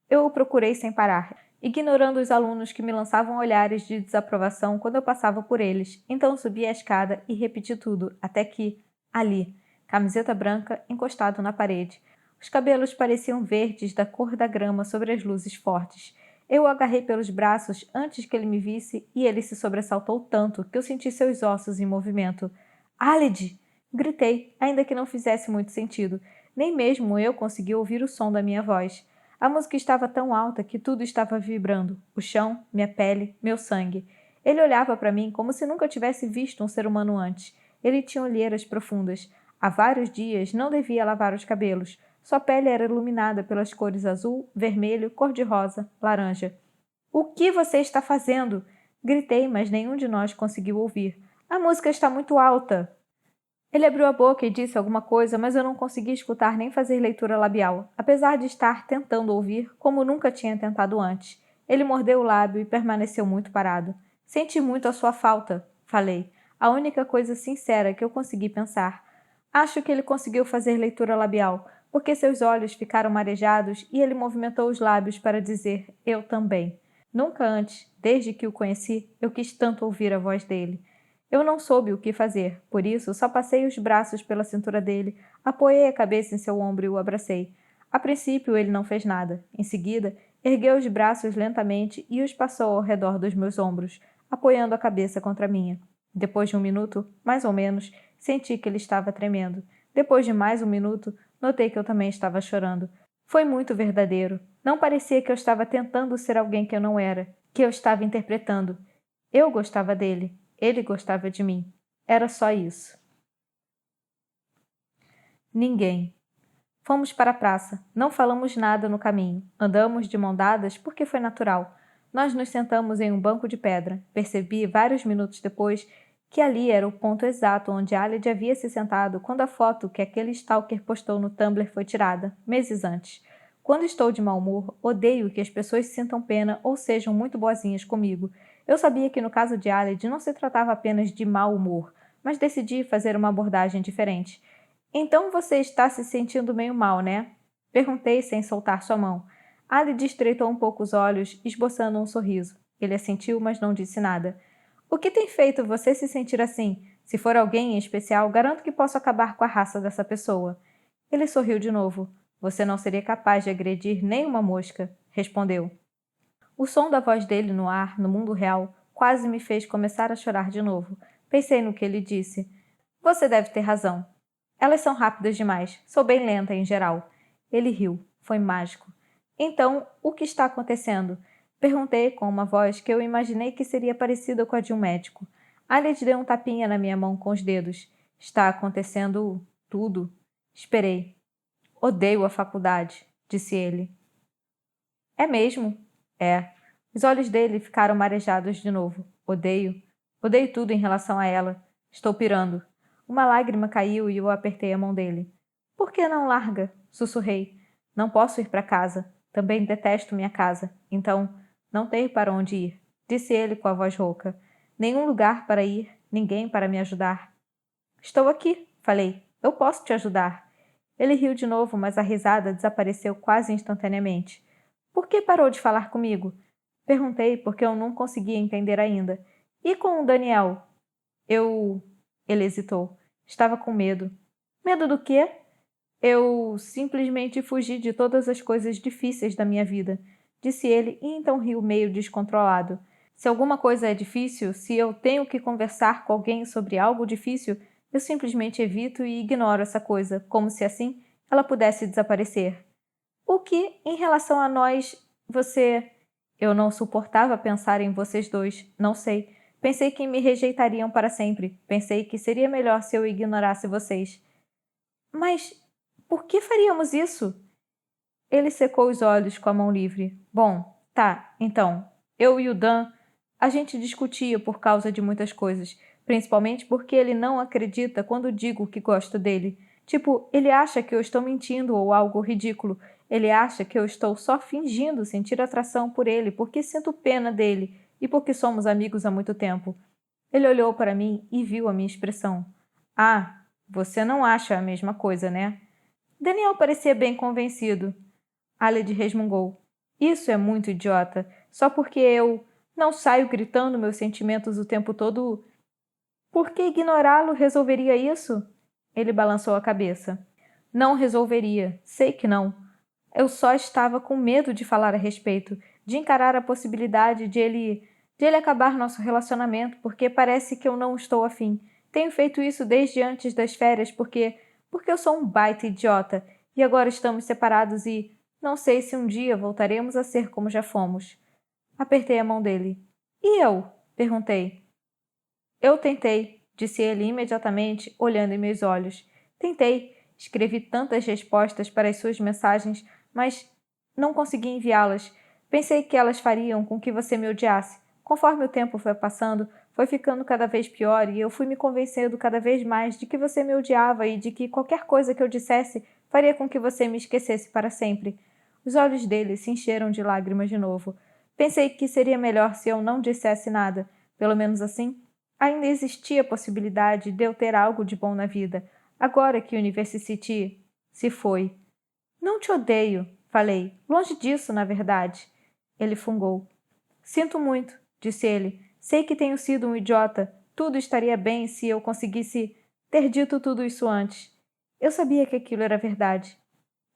Eu o procurei sem parar, ignorando os alunos que me lançavam olhares de desaprovação quando eu passava por eles. Então subi a escada e repeti tudo, até que, ali, camiseta branca encostado na parede. Os cabelos pareciam verdes da cor da grama sobre as luzes fortes. Eu o agarrei pelos braços antes que ele me visse e ele se sobressaltou tanto que eu senti seus ossos em movimento. Aled! Gritei, ainda que não fizesse muito sentido. Nem mesmo eu consegui ouvir o som da minha voz. A música estava tão alta que tudo estava vibrando. O chão, minha pele, meu sangue. Ele olhava para mim como se nunca tivesse visto um ser humano antes. Ele tinha olheiras profundas. Há vários dias não devia lavar os cabelos. Sua pele era iluminada pelas cores azul, vermelho, cor-de-rosa, laranja. O que você está fazendo? Gritei, mas nenhum de nós conseguiu ouvir. A música está muito alta. Ele abriu a boca e disse alguma coisa, mas eu não consegui escutar nem fazer leitura labial, apesar de estar tentando ouvir como nunca tinha tentado antes. Ele mordeu o lábio e permaneceu muito parado. Senti muito a sua falta, falei, a única coisa sincera que eu consegui pensar. Acho que ele conseguiu fazer leitura labial, porque seus olhos ficaram marejados e ele movimentou os lábios para dizer eu também. Nunca antes, desde que o conheci, eu quis tanto ouvir a voz dele. Eu não soube o que fazer, por isso só passei os braços pela cintura dele, apoiei a cabeça em seu ombro e o abracei. A princípio ele não fez nada. Em seguida, ergueu os braços lentamente e os passou ao redor dos meus ombros, apoiando a cabeça contra a minha. Depois de um minuto, mais ou menos, senti que ele estava tremendo. Depois de mais um minuto, notei que eu também estava chorando. Foi muito verdadeiro. Não parecia que eu estava tentando ser alguém que eu não era, que eu estava interpretando. Eu gostava dele. Ele gostava de mim. Era só isso. Ninguém. Fomos para a praça. Não falamos nada no caminho. Andamos de mão dadas porque foi natural. Nós nos sentamos em um banco de pedra. Percebi, vários minutos depois, que ali era o ponto exato onde Aled havia se sentado quando a foto que aquele stalker postou no Tumblr foi tirada, meses antes. Quando estou de mau humor, odeio que as pessoas sintam pena ou sejam muito boazinhas comigo. Eu sabia que no caso de Aled não se tratava apenas de mau humor, mas decidi fazer uma abordagem diferente. Então você está se sentindo meio mal, né? Perguntei sem soltar sua mão. Aled estreitou um pouco os olhos, esboçando um sorriso. Ele assentiu, mas não disse nada. O que tem feito você se sentir assim? Se for alguém em especial, garanto que posso acabar com a raça dessa pessoa. Ele sorriu de novo. Você não seria capaz de agredir nem uma mosca, respondeu. O som da voz dele no ar, no mundo real, quase me fez começar a chorar de novo. Pensei no que ele disse. Você deve ter razão. Elas são rápidas demais. Sou bem lenta em geral. Ele riu. Foi mágico. Então, o que está acontecendo? Perguntei com uma voz que eu imaginei que seria parecida com a de um médico. Aled deu um tapinha na minha mão com os dedos. Está acontecendo tudo. Esperei. Odeio a faculdade, disse ele. É mesmo? É. Os olhos dele ficaram marejados de novo. Odeio. Odeio tudo em relação a ela. Estou pirando. Uma lágrima caiu e eu apertei a mão dele. Por que não larga? Sussurrei. Não posso ir para casa. Também detesto minha casa. Então, não tenho para onde ir, disse ele com a voz rouca. Nenhum lugar para ir, ninguém para me ajudar. Estou aqui, falei. Eu posso te ajudar. Ele riu de novo, mas a risada desapareceu quase instantaneamente. Por que parou de falar comigo? Perguntei porque eu não conseguia entender ainda. E com o Daniel? Ele hesitou. Estava com medo. Medo do quê? Eu simplesmente fugi de todas as coisas difíceis da minha vida, disse ele e então riu meio descontrolado. Se alguma coisa é difícil, se eu tenho que conversar com alguém sobre algo difícil, eu simplesmente evito e ignoro essa coisa, como se assim ela pudesse desaparecer. O que, em relação a nós, você... Eu não suportava pensar em vocês dois, não sei. Pensei que me rejeitariam para sempre. Pensei que seria melhor se eu ignorasse vocês. Mas por que faríamos isso? Ele secou os olhos com a mão livre. Bom, tá, então. Eu e o Dan, a gente discutia por causa de muitas coisas, principalmente porque ele não acredita quando digo que gosto dele. Tipo, ele acha que eu estou mentindo ou algo ridículo. Ele acha que eu estou só fingindo sentir atração por ele porque sinto pena dele e porque somos amigos há muito tempo. Ele olhou para mim e viu a minha expressão. Ah, você não acha a mesma coisa, né? Daniel parecia bem convencido. Aled resmungou. Isso é muito idiota. Só porque eu não saio gritando meus sentimentos o tempo todo. Por que ignorá-lo resolveria isso? Ele balançou a cabeça. Não resolveria. Sei que não. Eu só estava com medo de falar a respeito, de encarar a possibilidade de ele acabar nosso relacionamento, porque parece que eu não estou afim. Tenho feito isso desde antes das férias porque eu sou um baita idiota e agora estamos separados e não sei se um dia voltaremos a ser como já fomos. Apertei a mão dele. E eu? Perguntei. Eu tentei, disse ele imediatamente, olhando em meus olhos. Tentei. Escrevi tantas respostas para as suas mensagens, mas não consegui enviá-las. Pensei que elas fariam com que você me odiasse. Conforme o tempo foi passando, foi ficando cada vez pior e eu fui me convencendo cada vez mais de que você me odiava e de que qualquer coisa que eu dissesse faria com que você me esquecesse para sempre. Os olhos dele se encheram de lágrimas de novo. Pensei que seria melhor se eu não dissesse nada. Pelo menos assim, ainda existia a possibilidade de eu ter algo de bom na vida, agora que o University se foi. Não te odeio, falei. Longe disso, na verdade. Ele fungou. Sinto muito, disse ele. Sei que tenho sido um idiota. Tudo estaria bem se eu conseguisse ter dito tudo isso antes. Eu sabia que aquilo era verdade.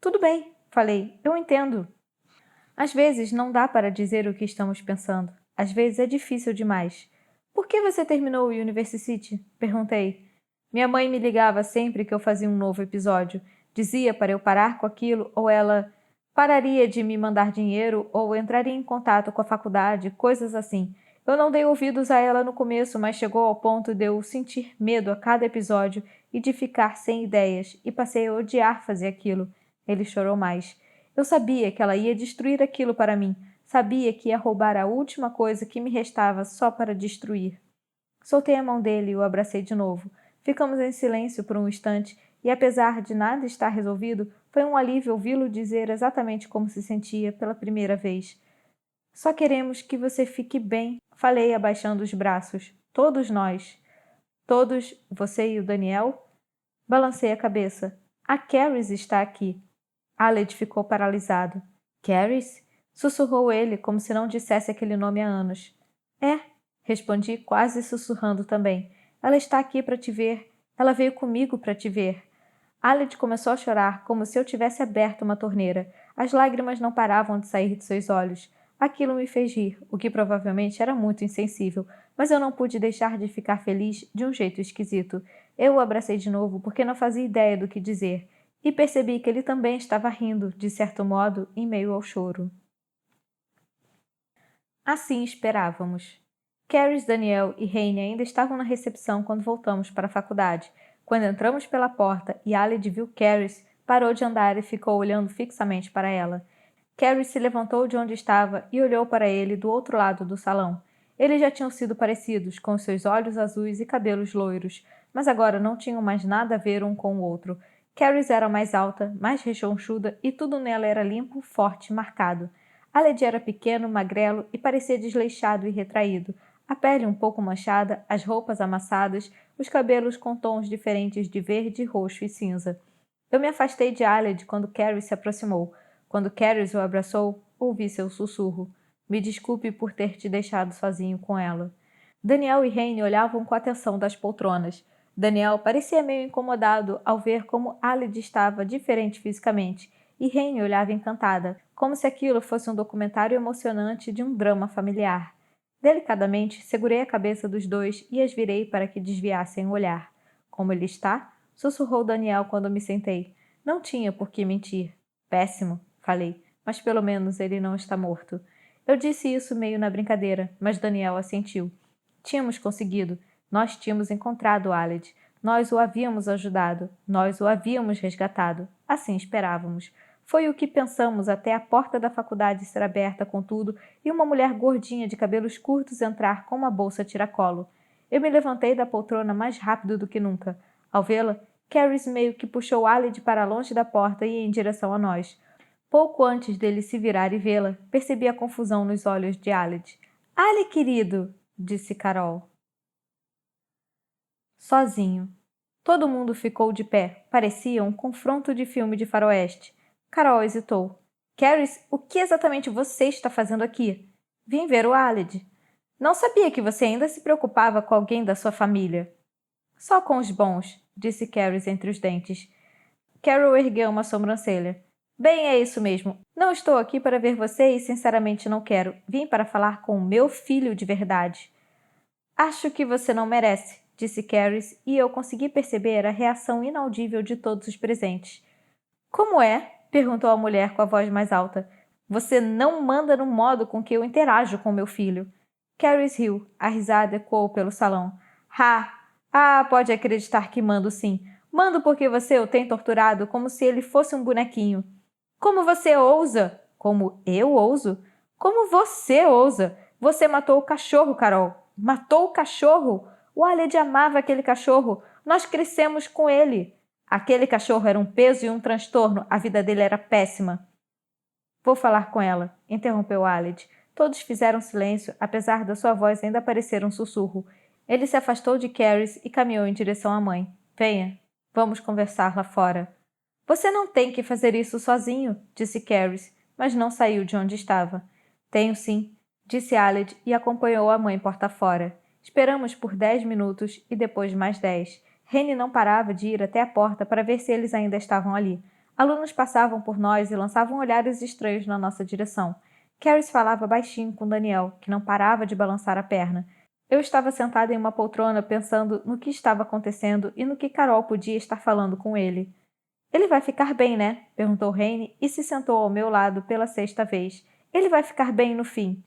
Tudo bem, falei. Eu entendo. Às vezes não dá para dizer o que estamos pensando. Às vezes é difícil demais. Por que você terminou o University? Perguntei. Minha mãe me ligava sempre que eu fazia um novo episódio. Dizia para eu parar com aquilo, ou ela pararia de me mandar dinheiro, ou entraria em contato com a faculdade, coisas assim. Eu não dei ouvidos a ela no começo, mas chegou ao ponto de eu sentir medo a cada episódio e de ficar sem ideias, e passei a odiar fazer aquilo. Ele chorou mais. Eu sabia que ela ia destruir aquilo para mim. Sabia que ia roubar a última coisa que me restava só para destruir. Soltei a mão dele e o abracei de novo. Ficamos em silêncio por um instante e, apesar de nada estar resolvido, foi um alívio ouvi-lo dizer exatamente como se sentia pela primeira vez. Só queremos que você fique bem, falei abaixando os braços. Todos nós. Todos, você e o Daniel? Balancei a cabeça. A Caris está aqui. Aled ficou paralisado. Caris? Sussurrou ele, como se não dissesse aquele nome há anos. É, respondi, quase sussurrando também. Ela está aqui para te ver. Ela veio comigo para te ver. Aled começou a chorar, como se eu tivesse aberto uma torneira. As lágrimas não paravam de sair de seus olhos. Aquilo me fez rir, o que provavelmente era muito insensível, mas eu não pude deixar de ficar feliz de um jeito esquisito. Eu o abracei de novo porque não fazia ideia do que dizer. E percebi que ele também estava rindo, de certo modo, em meio ao choro. Assim esperávamos. Caris, Daniel e Rainey ainda estavam na recepção quando voltamos para a faculdade. Quando entramos pela porta e Aled viu Caris, parou de andar e ficou olhando fixamente para ela. Caris se levantou de onde estava e olhou para ele do outro lado do salão. Eles já tinham sido parecidos, com seus olhos azuis e cabelos loiros, mas agora não tinham mais nada a ver um com o outro. Caris era mais alta, mais rechonchuda e tudo nela era limpo, forte e marcado. Aled era pequeno, magrelo e parecia desleixado e retraído. A pele um pouco manchada, as roupas amassadas, os cabelos com tons diferentes de verde, roxo e cinza. Eu me afastei de Aled quando Caris se aproximou. Quando Caris o abraçou, ouvi seu sussurro. Me desculpe por ter te deixado sozinho com ela. Daniel e Rainey olhavam com atenção das poltronas. Daniel parecia meio incomodado ao ver como Aled estava diferente fisicamente, e Rainey olhava encantada, como se aquilo fosse um documentário emocionante de um drama familiar. Delicadamente, segurei a cabeça dos dois e as virei para que desviassem o olhar. Como ele está? Sussurrou Daniel quando me sentei. Não tinha por que mentir. Péssimo, falei, mas pelo menos ele não está morto. Eu disse isso meio na brincadeira, mas Daniel assentiu. Tínhamos conseguido. Nós tínhamos encontrado Aled. Nós o havíamos ajudado. Nós o havíamos resgatado. Assim esperávamos. Foi o que pensamos até a porta da faculdade ser aberta com tudo e uma mulher gordinha de cabelos curtos entrar com uma bolsa tiracolo. Eu me levantei da poltrona mais rápido do que nunca. Ao vê-la, Caris meio que puxou Aled para longe da porta e em direção a nós. Pouco antes dele se virar e vê-la, percebi a confusão nos olhos de Aled. — Ali, querido! Disse Carol. Sozinho. Todo mundo ficou de pé. Parecia um confronto de filme de faroeste. Carol hesitou. — Caris, o que exatamente você está fazendo aqui? — Vim ver o Aled. — Não sabia que você ainda se preocupava com alguém da sua família. — Só com os bons, disse Caris entre os dentes. Carol ergueu uma sobrancelha. — Bem, é isso mesmo. Não estou aqui para ver você e sinceramente não quero. Vim para falar com o meu filho de verdade. — Acho que você não merece, disse Caris, e eu consegui perceber a reação inaudível de todos os presentes. — Como é? Perguntou a mulher com a voz mais alta. — Você não manda no modo com que eu interajo com meu filho. Caris riu. A risada ecoou pelo salão. — Pode acreditar que mando sim. Mando porque você o tem torturado como se ele fosse um bonequinho. Como você ousa? Como eu ouso? Como você ousa? Você matou o cachorro, Carol. Matou o cachorro? O Aled amava aquele cachorro. Nós crescemos com ele. Aquele cachorro era um peso e um transtorno. A vida dele era péssima. Vou falar com ela, interrompeu Aled. Todos fizeram silêncio, apesar da sua voz ainda parecer um sussurro. Ele se afastou de Caris e caminhou em direção à mãe. Venha, vamos conversar lá fora. Você não tem que fazer isso sozinho, disse Caris, mas não saiu de onde estava. Tenho sim, disse Aled e acompanhou a mãe porta fora. Esperamos por 10 minutos e depois mais 10. Rene não parava de ir até a porta para ver se eles ainda estavam ali. Alunos passavam por nós e lançavam olhares estranhos na nossa direção. Caris falava baixinho com Daniel, que não parava de balançar a perna. Eu estava sentada em uma poltrona pensando no que estava acontecendo e no que Carol podia estar falando com ele. Ele vai ficar bem, né? Perguntou Rene e se sentou ao meu lado pela 6ª vez. Ele vai ficar bem no fim.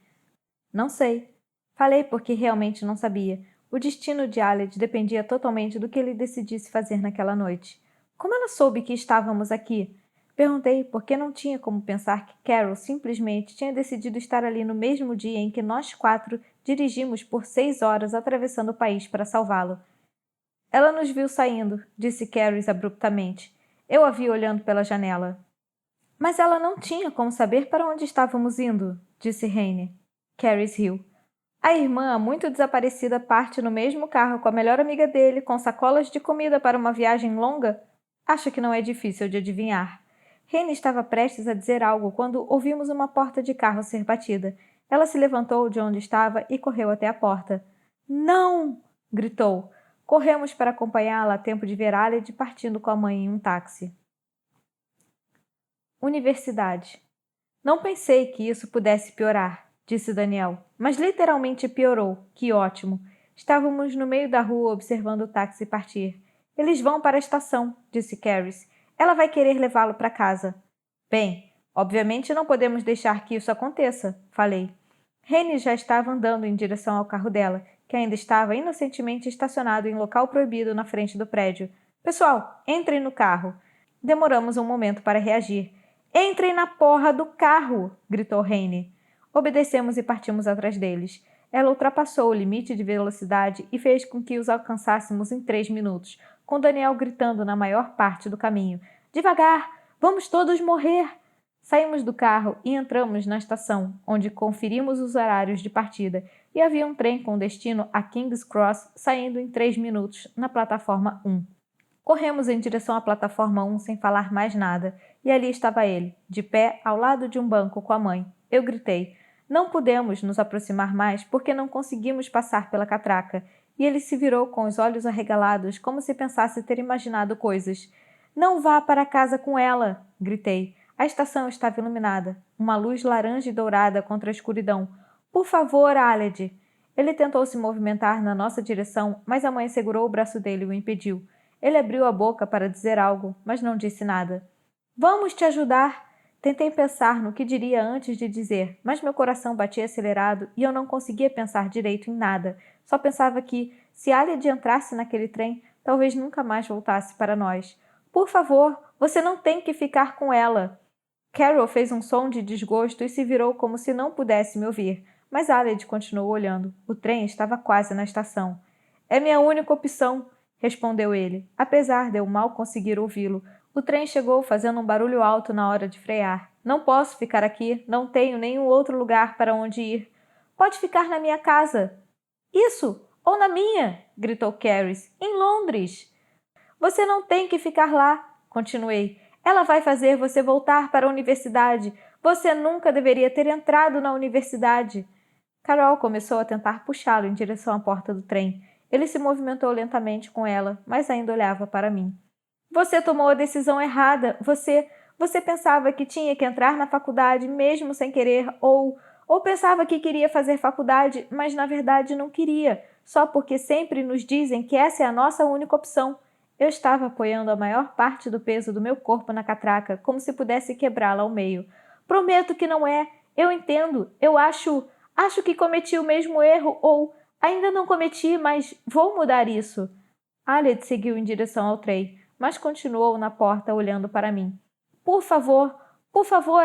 Não sei. Falei porque realmente não sabia. O destino de Aled dependia totalmente do que ele decidisse fazer naquela noite. Como ela soube que estávamos aqui? Perguntei porque não tinha como pensar que Carol simplesmente tinha decidido estar ali no mesmo dia em que nós 4 dirigimos por 6 horas atravessando o país para salvá-lo. Ela nos viu saindo, disse Caris abruptamente. Eu a vi olhando pela janela. Mas ela não tinha como saber para onde estávamos indo, disse Rene. Caris riu. A irmã, muito desaparecida, parte no mesmo carro com a melhor amiga dele, com sacolas de comida para uma viagem longa? Acho que não é difícil de adivinhar. Rene estava prestes a dizer algo quando ouvimos uma porta de carro ser batida. Ela se levantou de onde estava e correu até a porta. Não! Gritou. Corremos para acompanhá-la a tempo de ver Aled partindo com a mãe em um táxi. Universidade. Não pensei que isso pudesse piorar, disse Daniel, mas literalmente piorou. Que ótimo. Estávamos no meio da rua observando o táxi partir. Eles vão para a estação, disse Caris. Ela vai querer levá-lo para casa. Bem, obviamente não podemos deixar que isso aconteça, falei. Rene já estava andando em direção ao carro dela, que ainda estava inocentemente estacionado em local proibido na frente do prédio. Pessoal, entrem no carro. Demoramos um momento para reagir. Entrem na porra do carro! Gritou Rene. Obedecemos e partimos atrás deles. Ela ultrapassou o limite de velocidade e fez com que os alcançássemos em 3 minutos, com Daniel gritando na maior parte do caminho. Devagar! Vamos todos morrer! Saímos do carro e entramos na estação, onde conferimos os horários de partida, e havia um trem com destino a King's Cross saindo em 3 minutos, na plataforma 1. Corremos em direção à plataforma 1 sem falar mais nada, e ali estava ele, de pé ao lado de um banco com a mãe. Eu gritei. Não pudemos nos aproximar mais porque não conseguimos passar pela catraca, e ele se virou com os olhos arregalados como se pensasse ter imaginado coisas. Não vá para casa com ela! Gritei. A estação estava iluminada, uma luz laranja e dourada contra a escuridão. Por favor, Aled! Ele tentou se movimentar na nossa direção, mas a mãe segurou o braço dele e o impediu. Ele abriu a boca para dizer algo, mas não disse nada. Vamos te ajudar! Tentei pensar no que diria antes de dizer, mas meu coração batia acelerado e eu não conseguia pensar direito em nada. Só pensava que, se Aled entrasse naquele trem, talvez nunca mais voltasse para nós. Por favor, você não tem que ficar com ela! Carol fez um som de desgosto e se virou como se não pudesse me ouvir, mas Aled continuou olhando. O trem estava quase na estação. É minha única opção, respondeu ele, apesar de eu mal conseguir ouvi-lo. O trem chegou fazendo um barulho alto na hora de frear. Não posso ficar aqui, não tenho nenhum outro lugar para onde ir. Pode ficar na minha casa. Isso, ou na minha, gritou Caris, em Londres. Você não tem que ficar lá, continuei. Ela vai fazer você voltar para a universidade. Você nunca deveria ter entrado na universidade. Carol começou a tentar puxá-lo em direção à porta do trem. Ele se movimentou lentamente com ela, mas ainda olhava para mim. Você tomou a decisão errada. Você pensava que tinha que entrar na faculdade mesmo sem querer, ou pensava que queria fazer faculdade, mas na verdade não queria, só porque sempre nos dizem que essa é a nossa única opção. Eu estava apoiando a maior parte do peso do meu corpo na catraca, como se pudesse quebrá-la ao meio. Prometo que não é. Eu entendo. Eu acho que cometi o mesmo erro, ou ainda não cometi, mas vou mudar isso. Aled seguiu em direção ao trem, mas continuou na porta olhando para mim. Por favor,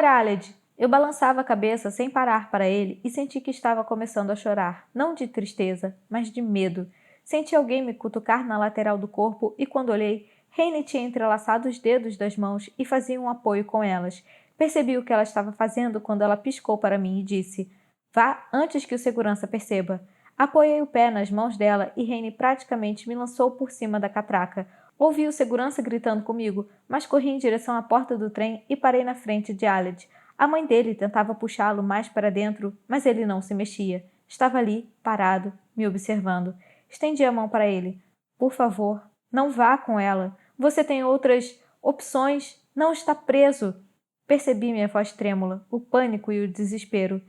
Aled! Eu balançava a cabeça sem parar para ele e senti que estava começando a chorar, não de tristeza, mas de medo. Senti alguém me cutucar na lateral do corpo e quando olhei, Rainey tinha entrelaçado os dedos das mãos e fazia um apoio com elas. Percebi o que ela estava fazendo quando ela piscou para mim e disse: Vá antes que o segurança perceba. Apoiei o pé nas mãos dela e Rainey praticamente me lançou por cima da catraca. Ouvi o segurança gritando comigo, mas corri em direção à porta do trem e parei na frente de Aled. A mãe dele tentava puxá-lo mais para dentro, mas ele não se mexia. Estava ali, parado, me observando. Estendi a mão para ele. Por favor, não vá com ela. Você tem outras opções. Não está preso. Percebi minha voz trêmula, o pânico e o desespero.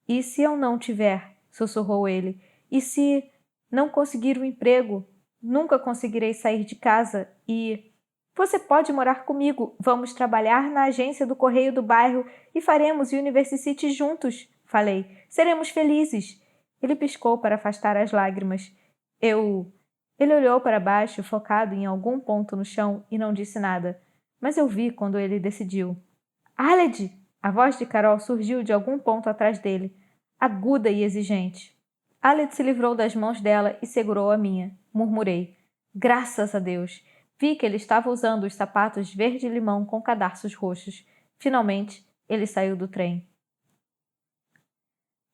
E se eu não tiver? Sussurrou ele. E se não conseguir um emprego? Nunca conseguirei sair de casa e... Você pode morar comigo. Vamos trabalhar na agência do correio do bairro e faremos University juntos, falei. Seremos felizes. Ele piscou para afastar as lágrimas. Ele olhou para baixo, focado em algum ponto no chão, e não disse nada. Mas eu vi quando ele decidiu. Aled! A voz de Carol surgiu de algum ponto atrás dele, aguda e exigente. Aled se livrou das mãos dela e segurou a minha. Murmurei. Graças a Deus! Vi que ele estava usando os sapatos verde-limão com cadarços roxos. Finalmente, ele saiu do trem.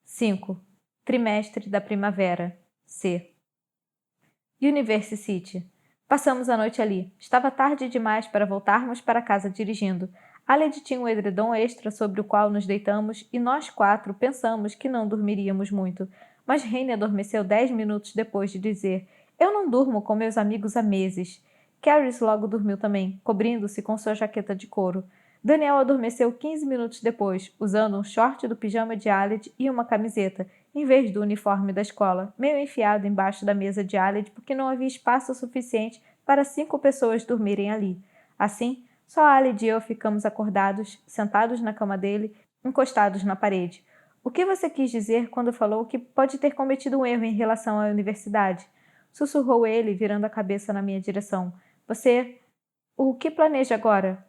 5. Trimestre da primavera. C. University. Passamos a noite ali. Estava tarde demais para voltarmos para casa dirigindo. Aled tinha um edredom extra sobre o qual nos deitamos e nós 4 pensamos que não dormiríamos muito. Mas Rainey adormeceu 10 minutos depois de dizer: Eu não durmo com meus amigos há meses. Caris logo dormiu também, cobrindo-se com sua jaqueta de couro. Daniel adormeceu 15 minutos depois, usando um short do pijama de Aled e uma camiseta, em vez do uniforme da escola, meio enfiado embaixo da mesa de Aled porque não havia espaço suficiente para 5 pessoas dormirem ali. Assim, só Aled e eu ficamos acordados, sentados na cama dele, encostados na parede. O que você quis dizer quando falou que pode ter cometido um erro em relação à universidade? Sussurrou ele, virando a cabeça na minha direção. Você... O que planeja agora?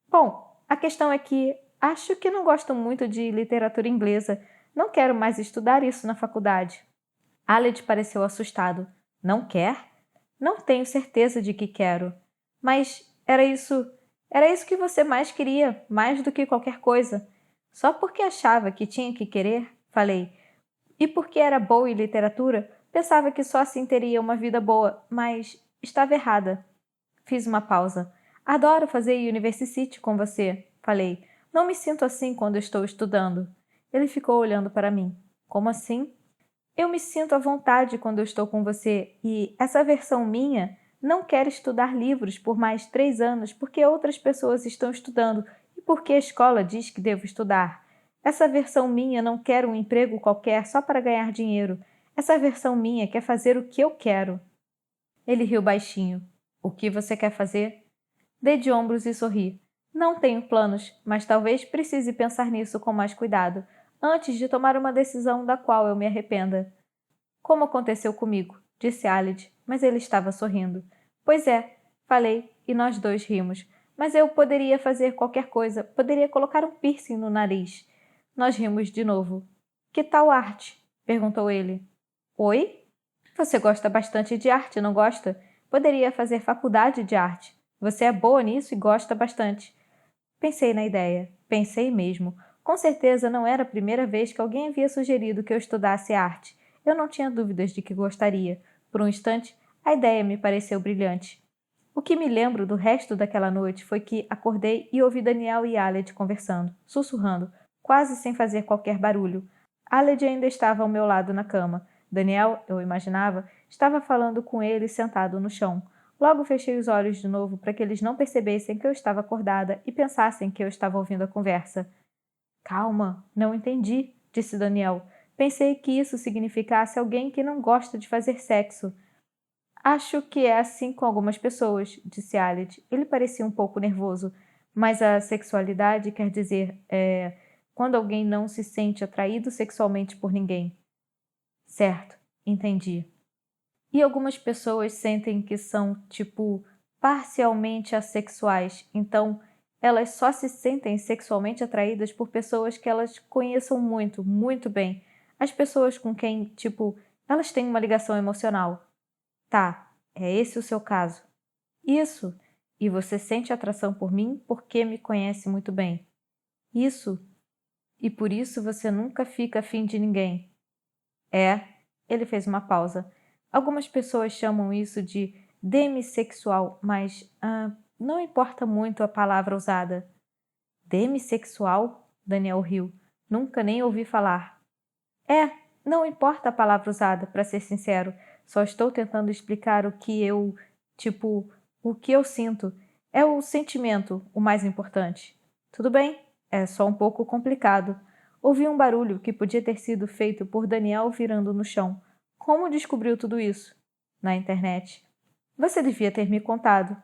Bom, a questão é que acho que não gosto muito de literatura inglesa. Não quero mais estudar isso na faculdade. Aled pareceu assustado. Não quer? Não tenho certeza de que quero. Mas era isso que você mais queria, mais do que qualquer coisa. Só porque achava que tinha que querer, falei. E porque era boa em literatura, pensava que só assim teria uma vida boa, mas estava errada. Fiz uma pausa. Adoro fazer University com você, falei. Não me sinto assim quando estou estudando. Ele ficou olhando para mim. Como assim? Eu me sinto à vontade quando eu estou com você e essa versão minha não quer estudar livros por mais 3 anos porque outras pessoas estão estudando e porque a escola diz que devo estudar. Essa versão minha não quer um emprego qualquer só para ganhar dinheiro. Essa versão minha quer fazer o que eu quero. Ele riu baixinho. O que você quer fazer? Dei de ombros e sorri. Não tenho planos, mas talvez precise pensar nisso com mais cuidado, antes de tomar uma decisão da qual eu me arrependa. Como aconteceu comigo, disse Aled, mas ele estava sorrindo. Pois é, falei, e nós 2 rimos. Mas eu poderia fazer qualquer coisa, poderia colocar um piercing no nariz. Nós rimos de novo. Que tal arte? Perguntou ele. Oi? Você gosta bastante de arte, não gosta? Poderia fazer faculdade de arte. Você é boa nisso e gosta bastante. Pensei na ideia. Pensei mesmo. Com certeza não era a primeira vez que alguém havia sugerido que eu estudasse arte. Eu não tinha dúvidas de que gostaria. Por um instante, a ideia me pareceu brilhante. O que me lembro do resto daquela noite foi que acordei e ouvi Daniel e Aled conversando, sussurrando, quase sem fazer qualquer barulho. Aled ainda estava ao meu lado na cama. Daniel, eu imaginava, estava falando com ele sentado no chão. Logo fechei os olhos de novo para que eles não percebessem que eu estava acordada e pensassem que eu estava ouvindo a conversa. Calma, não entendi, disse Daniel. Pensei que isso significasse alguém que não gosta de fazer sexo. Acho que é assim com algumas pessoas, disse Aled. Ele parecia um pouco nervoso, mas a sexualidade quer dizer, quando alguém não se sente atraído sexualmente por ninguém. Certo, entendi. E algumas pessoas sentem que são, tipo, parcialmente assexuais, então elas só se sentem sexualmente atraídas por pessoas que elas conheçam muito, muito bem. As pessoas com quem, tipo, elas têm uma ligação emocional. Tá, é esse o seu caso. Isso. E você sente atração por mim porque me conhece muito bem. Isso. E por isso você nunca fica afim de ninguém. É. Ele fez uma pausa. Algumas pessoas chamam isso de demissexual, mas não importa muito a palavra usada. Demissexual? Daniel riu. Nunca nem ouvi falar. Não importa a palavra usada, para ser sincero. Só estou tentando explicar o que o que eu sinto. É o sentimento o mais importante. Tudo bem, é só um pouco complicado. Ouvi um barulho que podia ter sido feito por Daniel virando no chão. Como descobriu tudo isso? Na internet. Você devia ter me contado.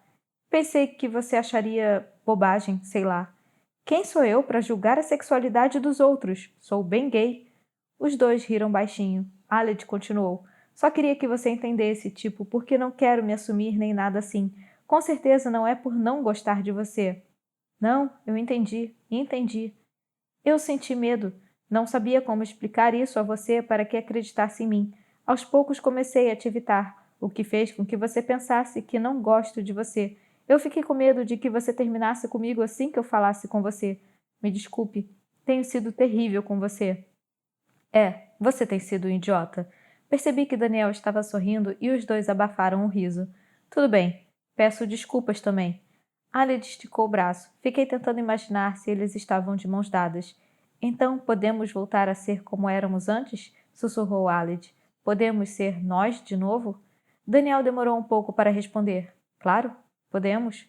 Pensei que você acharia bobagem, sei lá. Quem sou eu para julgar a sexualidade dos outros? Sou bem gay. Os dois riram baixinho. Aled continuou. Só queria que você entendesse, tipo, porque não quero me assumir nem nada assim. Com certeza não é por não gostar de você. Não, eu entendi. Eu senti medo. Não sabia como explicar isso a você para que acreditasse em mim. Aos poucos comecei a te evitar, o que fez com que você pensasse que não gosto de você. Eu fiquei com medo de que você terminasse comigo assim que eu falasse com você. Me desculpe, tenho sido terrível com você. Você tem sido um idiota. Percebi que Daniel estava sorrindo e os dois abafaram o riso. Tudo bem. Peço desculpas também. Aled esticou o braço. Fiquei tentando imaginar se eles estavam de mãos dadas. Então, podemos voltar a ser como éramos antes? Sussurrou Aled. Podemos ser nós de novo? Daniel demorou um pouco para responder. Claro, podemos.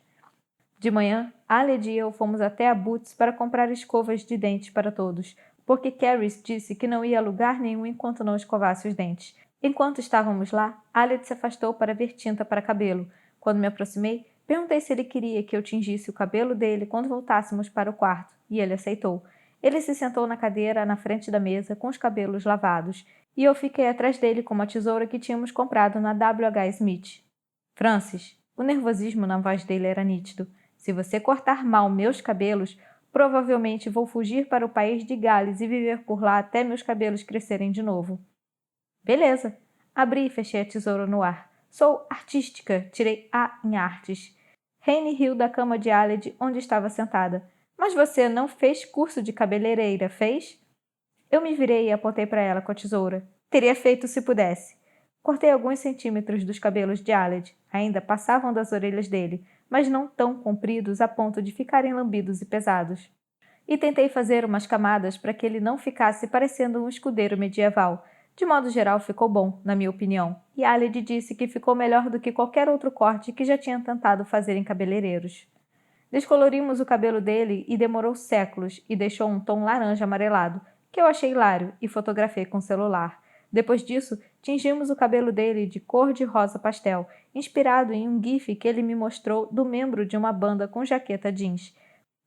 De manhã, Aled e eu fomos até a Boots para comprar escovas de dentes para todos, porque Carrie disse que não ia a lugar nenhum enquanto não escovasse os dentes. Enquanto estávamos lá, Aled se afastou para ver tinta para cabelo. Quando me aproximei, perguntei se ele queria que eu tingisse o cabelo dele quando voltássemos para o quarto, e ele aceitou. Ele se sentou na cadeira na frente da mesa com os cabelos lavados, e eu fiquei atrás dele com uma tesoura que tínhamos comprado na W.H. Smith. Francis, o nervosismo na voz dele era nítido. Se você cortar mal meus cabelos, provavelmente vou fugir para o país de Gales e viver por lá até meus cabelos crescerem de novo. Beleza. Abri e fechei a tesoura no ar. Sou artística, tirei A em artes. Raine riu da cama de Aled, onde estava sentada. Mas você não fez curso de cabeleireira, fez? Eu me virei e apontei para ela com a tesoura. Teria feito se pudesse. Cortei alguns centímetros dos cabelos de Aled. Ainda passavam das orelhas dele, mas não tão compridos a ponto de ficarem lambidos e pesados. E tentei fazer umas camadas para que ele não ficasse parecendo um escudeiro medieval. De modo geral, ficou bom, na minha opinião, e Aled disse que ficou melhor do que qualquer outro corte que já tinha tentado fazer em cabeleireiros. Descolorimos o cabelo dele e demorou séculos e deixou um tom laranja amarelado, que eu achei hilário e fotografei com o celular. Depois disso, tingimos o cabelo dele de cor de rosa pastel, inspirado em um gif que ele me mostrou do membro de uma banda com jaqueta jeans,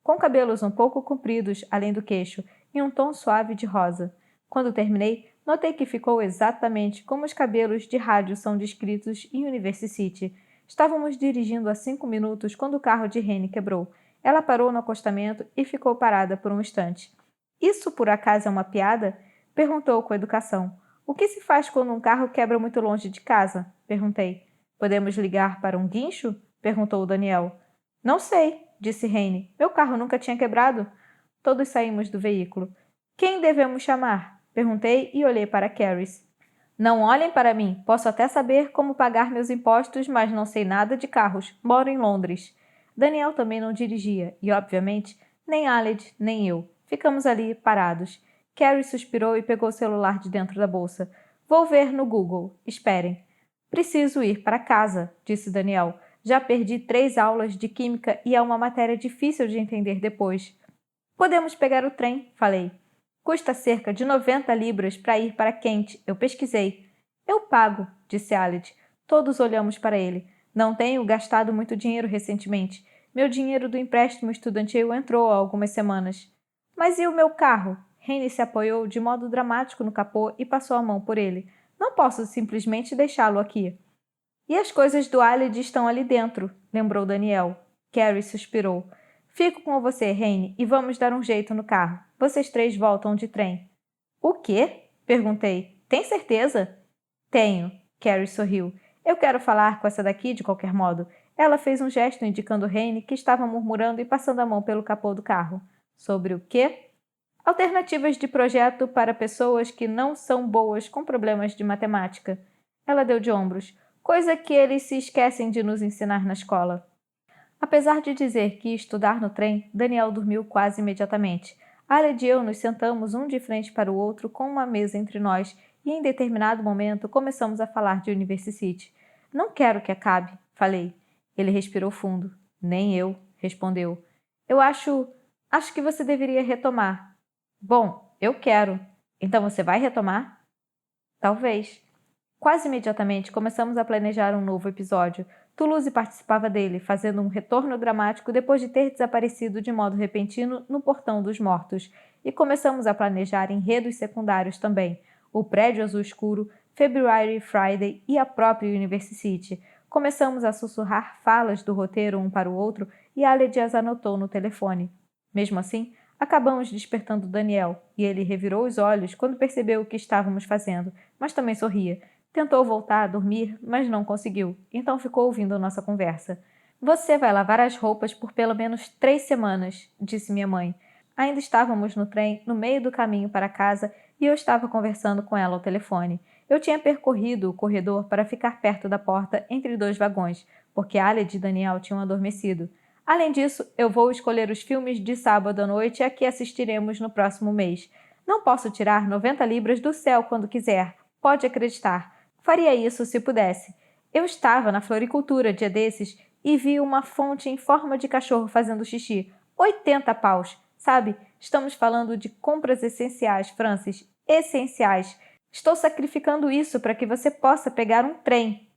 com cabelos um pouco compridos além do queixo e um tom suave de rosa. Quando terminei, notei que ficou exatamente como os cabelos de rádio são descritos em University City. Estávamos dirigindo há 5 minutos quando o carro de Rene quebrou. Ela parou no acostamento e ficou parada por um instante. Isso por acaso é uma piada? Perguntou com educação. O que se faz quando um carro quebra muito longe de casa? Perguntei. Podemos ligar para um guincho? Perguntou o Daniel. Não sei. disse Rene. Meu carro nunca tinha quebrado. Todos saímos do veículo. Quem devemos chamar? Perguntei e olhei para Caris. Não olhem para mim. Posso até saber como pagar meus impostos, mas não sei nada de carros. Moro em Londres. Daniel também não dirigia e, obviamente, nem Aled, nem eu. Ficamos ali, parados. Caris suspirou e pegou o celular de dentro da bolsa. Vou ver no Google. Esperem. Preciso ir para casa, disse Daniel. Já perdi 3 aulas de química e é uma matéria difícil de entender depois. Podemos pegar o trem, falei. Custa cerca de 90 libras para ir para Kent. Eu pesquisei. Eu pago, disse Aled. Todos olhamos para ele. Não tenho gastado muito dinheiro recentemente. Meu dinheiro do empréstimo estudantil entrou há algumas semanas. Mas e o meu carro? Henry se apoiou de modo dramático no capô e passou a mão por ele. Não posso simplesmente deixá-lo aqui. E as coisas do Aled estão ali dentro, lembrou Daniel. Carrie suspirou. Fico com você, Rene, e vamos dar um jeito no carro. Vocês 3 voltam de trem. O quê? Perguntei. Tem certeza? Tenho. Carrie sorriu. Eu quero falar com essa daqui de qualquer modo. Ela fez um gesto indicando Rene, que estava murmurando e passando a mão pelo capô do carro. Sobre o quê? Alternativas de projeto para pessoas que não são boas com problemas de matemática. Ela deu de ombros. Coisa que eles se esquecem de nos ensinar na escola. Apesar de dizer que ia estudar no trem, Daniel dormiu quase imediatamente. Aled e eu nos sentamos um de frente para o outro com uma mesa entre nós e em determinado momento começamos a falar de University. Não quero que acabe, falei. Ele respirou fundo. Nem eu, respondeu. Eu acho que você deveria retomar. Bom, eu quero. Então você vai retomar? Talvez. Quase imediatamente começamos a planejar um novo episódio. Toulouse participava dele, fazendo um retorno dramático depois de ter desaparecido de modo repentino no Portão dos Mortos. E começamos a planejar enredos secundários também. O Prédio Azul Escuro, February Friday e a própria University. Começamos a sussurrar falas do roteiro um para o outro e Aled as anotou no telefone. Mesmo assim, acabamos despertando Daniel, e ele revirou os olhos quando percebeu o que estávamos fazendo, mas também sorria. Tentou voltar a dormir, mas não conseguiu, então ficou ouvindo nossa conversa. Você vai lavar as roupas por pelo menos 3 semanas, disse minha mãe. Ainda estávamos no trem, no meio do caminho para casa, e eu estava conversando com ela ao telefone. Eu tinha percorrido o corredor para ficar perto da porta entre 2 vagões, porque Aled e Daniel tinham adormecido. Além disso, eu vou escolher os filmes de sábado à noite a que assistiremos no próximo mês. Não posso tirar 90 libras do céu quando quiser. Pode acreditar. Faria isso se pudesse. Eu estava na floricultura dia desses e vi uma fonte em forma de cachorro fazendo xixi. 80 paus. Sabe, estamos falando de compras essenciais, Francis. Essenciais. Estou sacrificando isso para que você possa pegar um trem.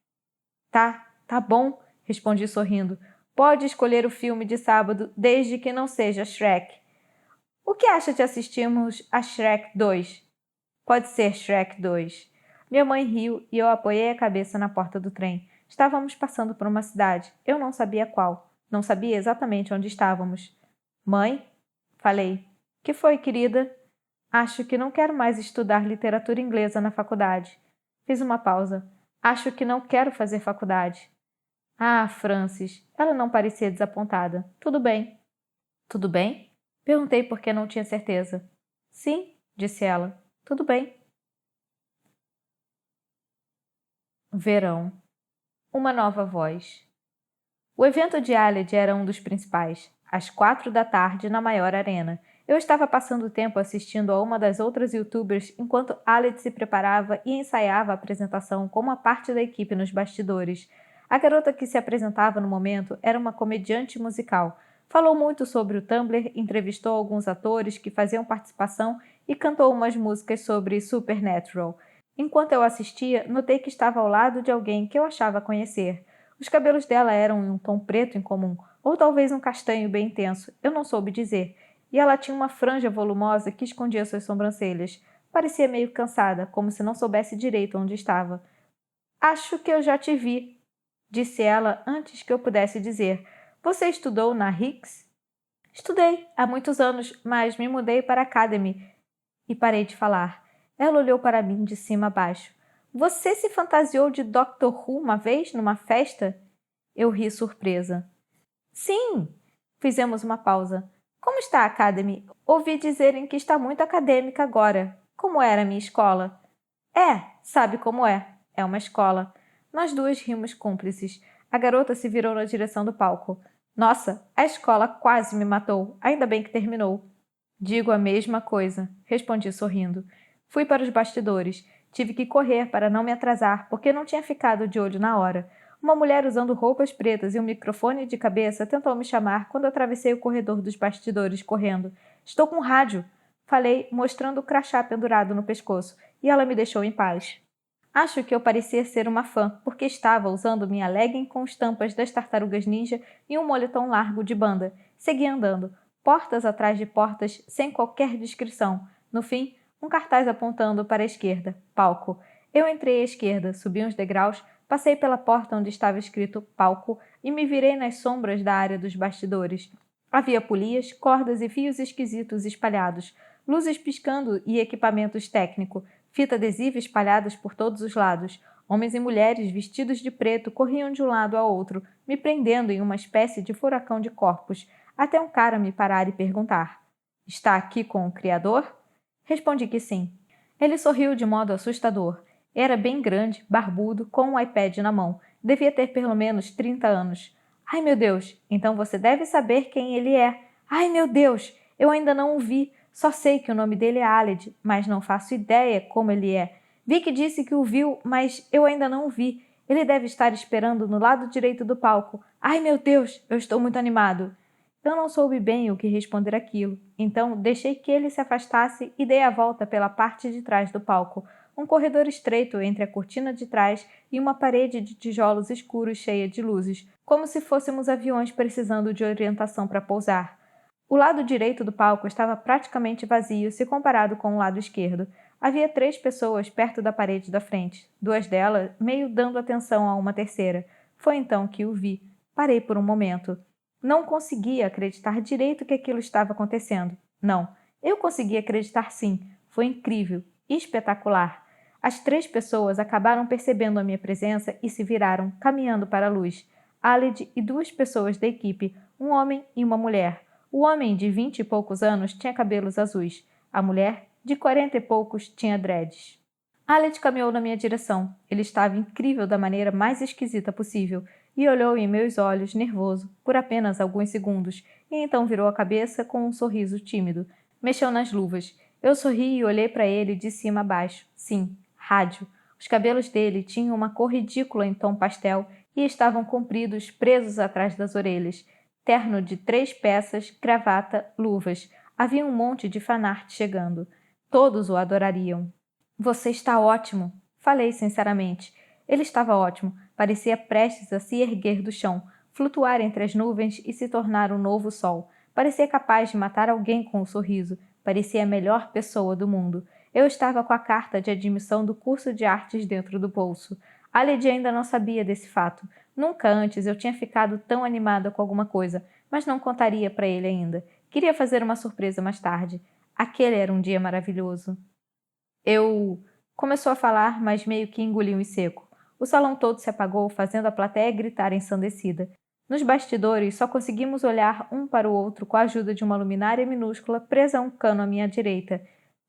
Tá bom, respondi sorrindo. Pode escolher o filme de sábado, desde que não seja Shrek. O que acha de assistirmos a Shrek 2? Pode ser Shrek 2. Minha mãe riu e eu apoiei a cabeça na porta do trem. Estávamos passando por uma cidade. Eu não sabia qual. Não sabia exatamente onde estávamos. Mãe? Falei. Que foi, querida? Acho que não quero mais estudar literatura inglesa na faculdade. Fiz uma pausa. Acho que não quero fazer faculdade. Ah, Francis. Ela não parecia desapontada. Tudo bem. Tudo bem? Perguntei porque não tinha certeza. Sim, disse ela. Tudo bem. Verão. Uma nova voz. O evento de Aled era um dos principais, às 4 da tarde na maior arena. Eu estava passando o tempo assistindo a uma das outras youtubers enquanto Aled se preparava e ensaiava a apresentação como uma parte da equipe nos bastidores. A garota que se apresentava no momento era uma comediante musical. Falou muito sobre o Tumblr, entrevistou alguns atores que faziam participação e cantou umas músicas sobre Supernatural. Enquanto eu assistia, notei que estava ao lado de alguém que eu achava conhecer. Os cabelos dela eram em um tom preto incomum, ou talvez um castanho bem intenso, eu não soube dizer, e ela tinha uma franja volumosa que escondia suas sobrancelhas. Parecia meio cansada, como se não soubesse direito onde estava. Acho que eu já te vi, disse ela antes que eu pudesse dizer. Você estudou na Hicks? Estudei, há muitos anos, mas me mudei para a Academy. E parei de falar. Ela olhou para mim de cima a baixo. Você se fantasiou de Doctor Who uma vez, numa festa? Eu ri surpresa. Sim! Fizemos uma pausa. Como está a Academy? Ouvi dizerem que está muito acadêmica agora. Como era a minha escola? Sabe como é. É uma escola. Nós duas rimos cúmplices. A garota se virou na direção do palco. Nossa, a escola quase me matou. Ainda bem que terminou. Digo a mesma coisa, respondi sorrindo. Fui para os bastidores. Tive que correr para não me atrasar, porque não tinha ficado de olho na hora. Uma mulher usando roupas pretas e um microfone de cabeça tentou me chamar quando atravessei o corredor dos bastidores correndo. Estou com rádio, falei, mostrando o crachá pendurado no pescoço, e ela me deixou em paz. Acho que eu parecia ser uma fã, porque estava usando minha legging com estampas das tartarugas ninja e um moletom largo de banda. Segui andando, portas atrás de portas, sem qualquer descrição. No fim, um cartaz apontando para a esquerda, palco. Eu entrei à esquerda, subi uns degraus, passei pela porta onde estava escrito palco e me virei nas sombras da área dos bastidores. Havia polias, cordas e fios esquisitos espalhados, luzes piscando e equipamentos técnicos, fita adesiva espalhadas por todos os lados. Homens e mulheres vestidos de preto corriam de um lado a outro, me prendendo em uma espécie de furacão de corpos, até um cara me parar e perguntar: "Está aqui com o Criador?" Respondi que sim. Ele sorriu de modo assustador. Era bem grande, barbudo, com um iPad na mão. Devia ter pelo menos 30 anos. Ai, meu Deus! Então você deve saber quem ele é. Ai, meu Deus! Eu ainda não o vi. Só sei que o nome dele é Aled, mas não faço ideia como ele é. Vi que disse que o viu, mas eu ainda não o vi. Ele deve estar esperando no lado direito do palco. Ai, meu Deus! Eu estou muito animado. Eu não soube bem o que responder àquilo, então deixei que ele se afastasse e dei a volta pela parte de trás do palco, um corredor estreito entre a cortina de trás e uma parede de tijolos escuros cheia de luzes, como se fôssemos aviões precisando de orientação para pousar. O lado direito do palco estava praticamente vazio se comparado com o lado esquerdo. Havia 3 pessoas perto da parede da frente, 2 delas meio dando atenção a uma terceira. Foi então que o vi. Parei por um momento. Não conseguia acreditar direito que aquilo estava acontecendo. Não, eu conseguia acreditar sim. Foi incrível, espetacular. As 3 pessoas acabaram percebendo a minha presença e se viraram, caminhando para a luz. Aled e 2 pessoas da equipe, um homem e uma mulher. O homem, de 20 e poucos anos, tinha cabelos azuis. A mulher, de 40 e poucos, tinha dreads. Aled caminhou na minha direção. Ele estava incrível da maneira mais esquisita possível e olhou em meus olhos, nervoso, por apenas alguns segundos, e então virou a cabeça com um sorriso tímido. Mexeu nas luvas. Eu sorri e olhei para ele de cima a baixo. Sim, rádio. Os cabelos dele tinham uma cor ridícula em tom pastel e estavam compridos, presos atrás das orelhas. Terno de 3 peças, gravata, luvas. Havia um monte de fanart chegando. Todos o adorariam. Você está ótimo, falei sinceramente. Ele estava ótimo, parecia prestes a se erguer do chão, flutuar entre as nuvens e se tornar um novo sol. Parecia capaz de matar alguém com um sorriso, parecia a melhor pessoa do mundo. Eu estava com a carta de admissão do curso de artes dentro do bolso. Aled ainda não sabia desse fato. Nunca antes eu tinha ficado tão animada com alguma coisa, mas não contaria para ele ainda. Queria fazer uma surpresa mais tarde. Aquele era um dia maravilhoso. Começou a falar, mas meio que engoliu em seco. O salão todo se apagou, fazendo a plateia gritar ensandecida. Nos bastidores, só conseguimos olhar um para o outro com a ajuda de uma luminária minúscula presa a um cano à minha direita.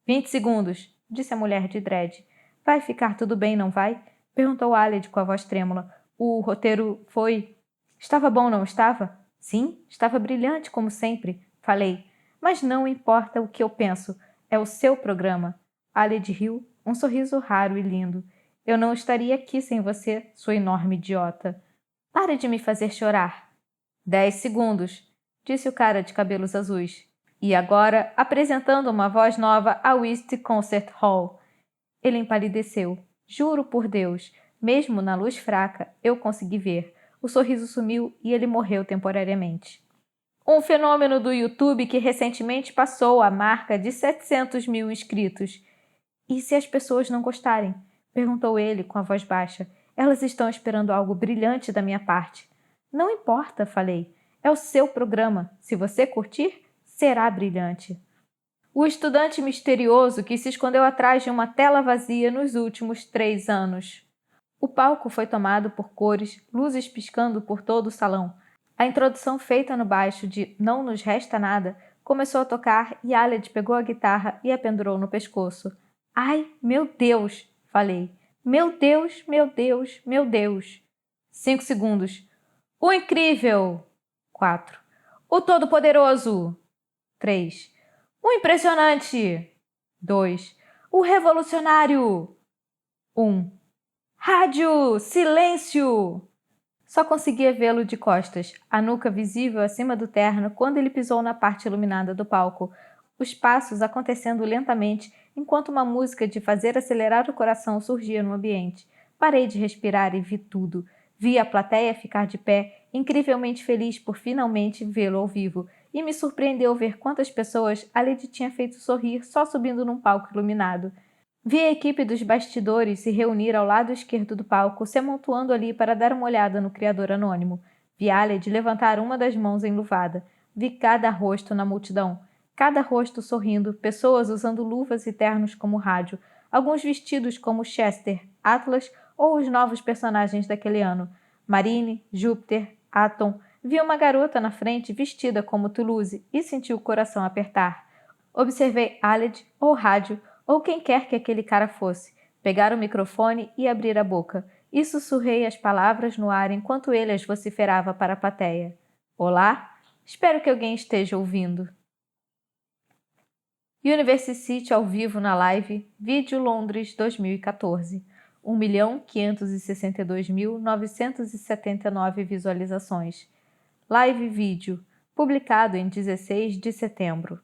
20 segundos, disse a mulher de dread. Vai ficar tudo bem, não vai? Perguntou Aled com a voz trêmula. O roteiro foi... Estava bom, não estava? Sim, estava brilhante, como sempre, falei. Mas não importa o que eu penso. É o seu programa. Aled riu, um sorriso raro e lindo. Eu não estaria aqui sem você, sua enorme idiota. Pare de me fazer chorar. 10 segundos, disse o cara de cabelos azuis. E agora, apresentando uma voz nova ao East Concert Hall. Ele empalideceu. Juro por Deus, mesmo na luz fraca, eu consegui ver. O sorriso sumiu e ele morreu temporariamente. Um fenômeno do YouTube que recentemente passou a marca de 700 mil inscritos. E se as pessoas não gostarem? Perguntou ele com a voz baixa. Elas estão esperando algo brilhante da minha parte. Não importa, falei. É o seu programa. Se você curtir, será brilhante. O estudante misterioso que se escondeu atrás de uma tela vazia nos últimos 3 anos. O palco foi tomado por cores, luzes piscando por todo o salão. A introdução feita no baixo de Não Nos Resta Nada começou a tocar e Aled pegou a guitarra e a pendurou no pescoço. Ai, meu Deus! Falei. Meu Deus, meu Deus, meu Deus! 5 segundos. O incrível! 4. O todo-poderoso! 3. O impressionante! 2. O revolucionário! 1. Rádio! Silêncio! Só conseguia vê-lo de costas, a nuca visível acima do terno quando ele pisou na parte iluminada do palco, os passos acontecendo lentamente enquanto uma música de fazer acelerar o coração surgia no ambiente. Parei de respirar e vi tudo. Vi a plateia ficar de pé, incrivelmente feliz por finalmente vê-lo ao vivo, e me surpreendeu ver quantas pessoas a Lady tinha feito sorrir só subindo num palco iluminado. Vi a equipe dos bastidores se reunir ao lado esquerdo do palco, se amontoando ali para dar uma olhada no criador anônimo. Vi Aled levantar uma das mãos enluvada. Vi cada rosto na multidão. Cada rosto sorrindo, pessoas usando luvas e ternos como rádio, alguns vestidos como Chester, Atlas ou os novos personagens daquele ano. Marine, Júpiter, Atom. Vi uma garota na frente vestida como Toulouse e senti o coração apertar. Observei Aled ou rádio, ou quem quer que aquele cara fosse, pegar o microfone e abrir a boca, e sussurrei as palavras no ar enquanto ele as vociferava para a plateia. Olá? Espero que alguém esteja ouvindo. University ao vivo na live, vídeo Londres 2014. 1.562.979 visualizações. Live vídeo, publicado em 16 de setembro.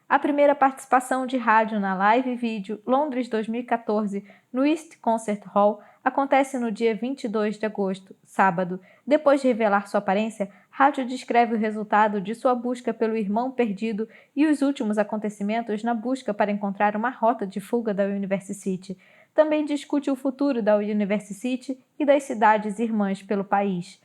A primeira participação de rádio na Live Vídeo Londres 2014 no East Concert Hall acontece no dia 22 de agosto, sábado. Depois de revelar sua aparência, rádio descreve o resultado de sua busca pelo irmão perdido e os últimos acontecimentos na busca para encontrar uma rota de fuga da University. Também discute o futuro da University e das cidades irmãs pelo país.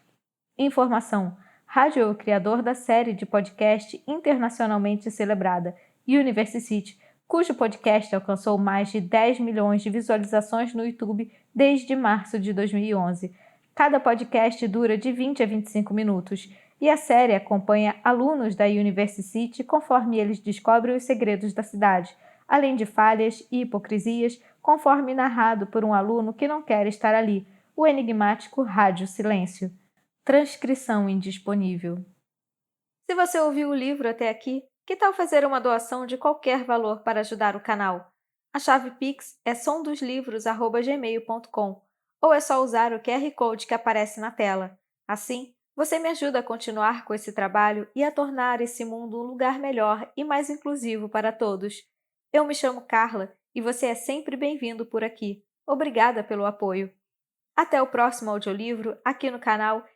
Informação: Rádio é o criador da série de podcast internacionalmente celebrada University, cujo podcast alcançou mais de 10 milhões de visualizações no YouTube desde março de 2011. Cada podcast dura de 20 a 25 minutos, e a série acompanha alunos da University conforme eles descobrem os segredos da cidade, além de falhas e hipocrisias, conforme narrado por um aluno que não quer estar ali, o enigmático Rádio Silêncio. Transcrição indisponível. Se você ouviu o livro até aqui, que tal fazer uma doação de qualquer valor para ajudar o canal? A chave Pix é somdoslivros@gmail.com ou é só usar o QR Code que aparece na tela. Assim, você me ajuda a continuar com esse trabalho e a tornar esse mundo um lugar melhor e mais inclusivo para todos. Eu me chamo Carla e você é sempre bem-vindo por aqui. Obrigada pelo apoio. Até o próximo audiolivro aqui no canal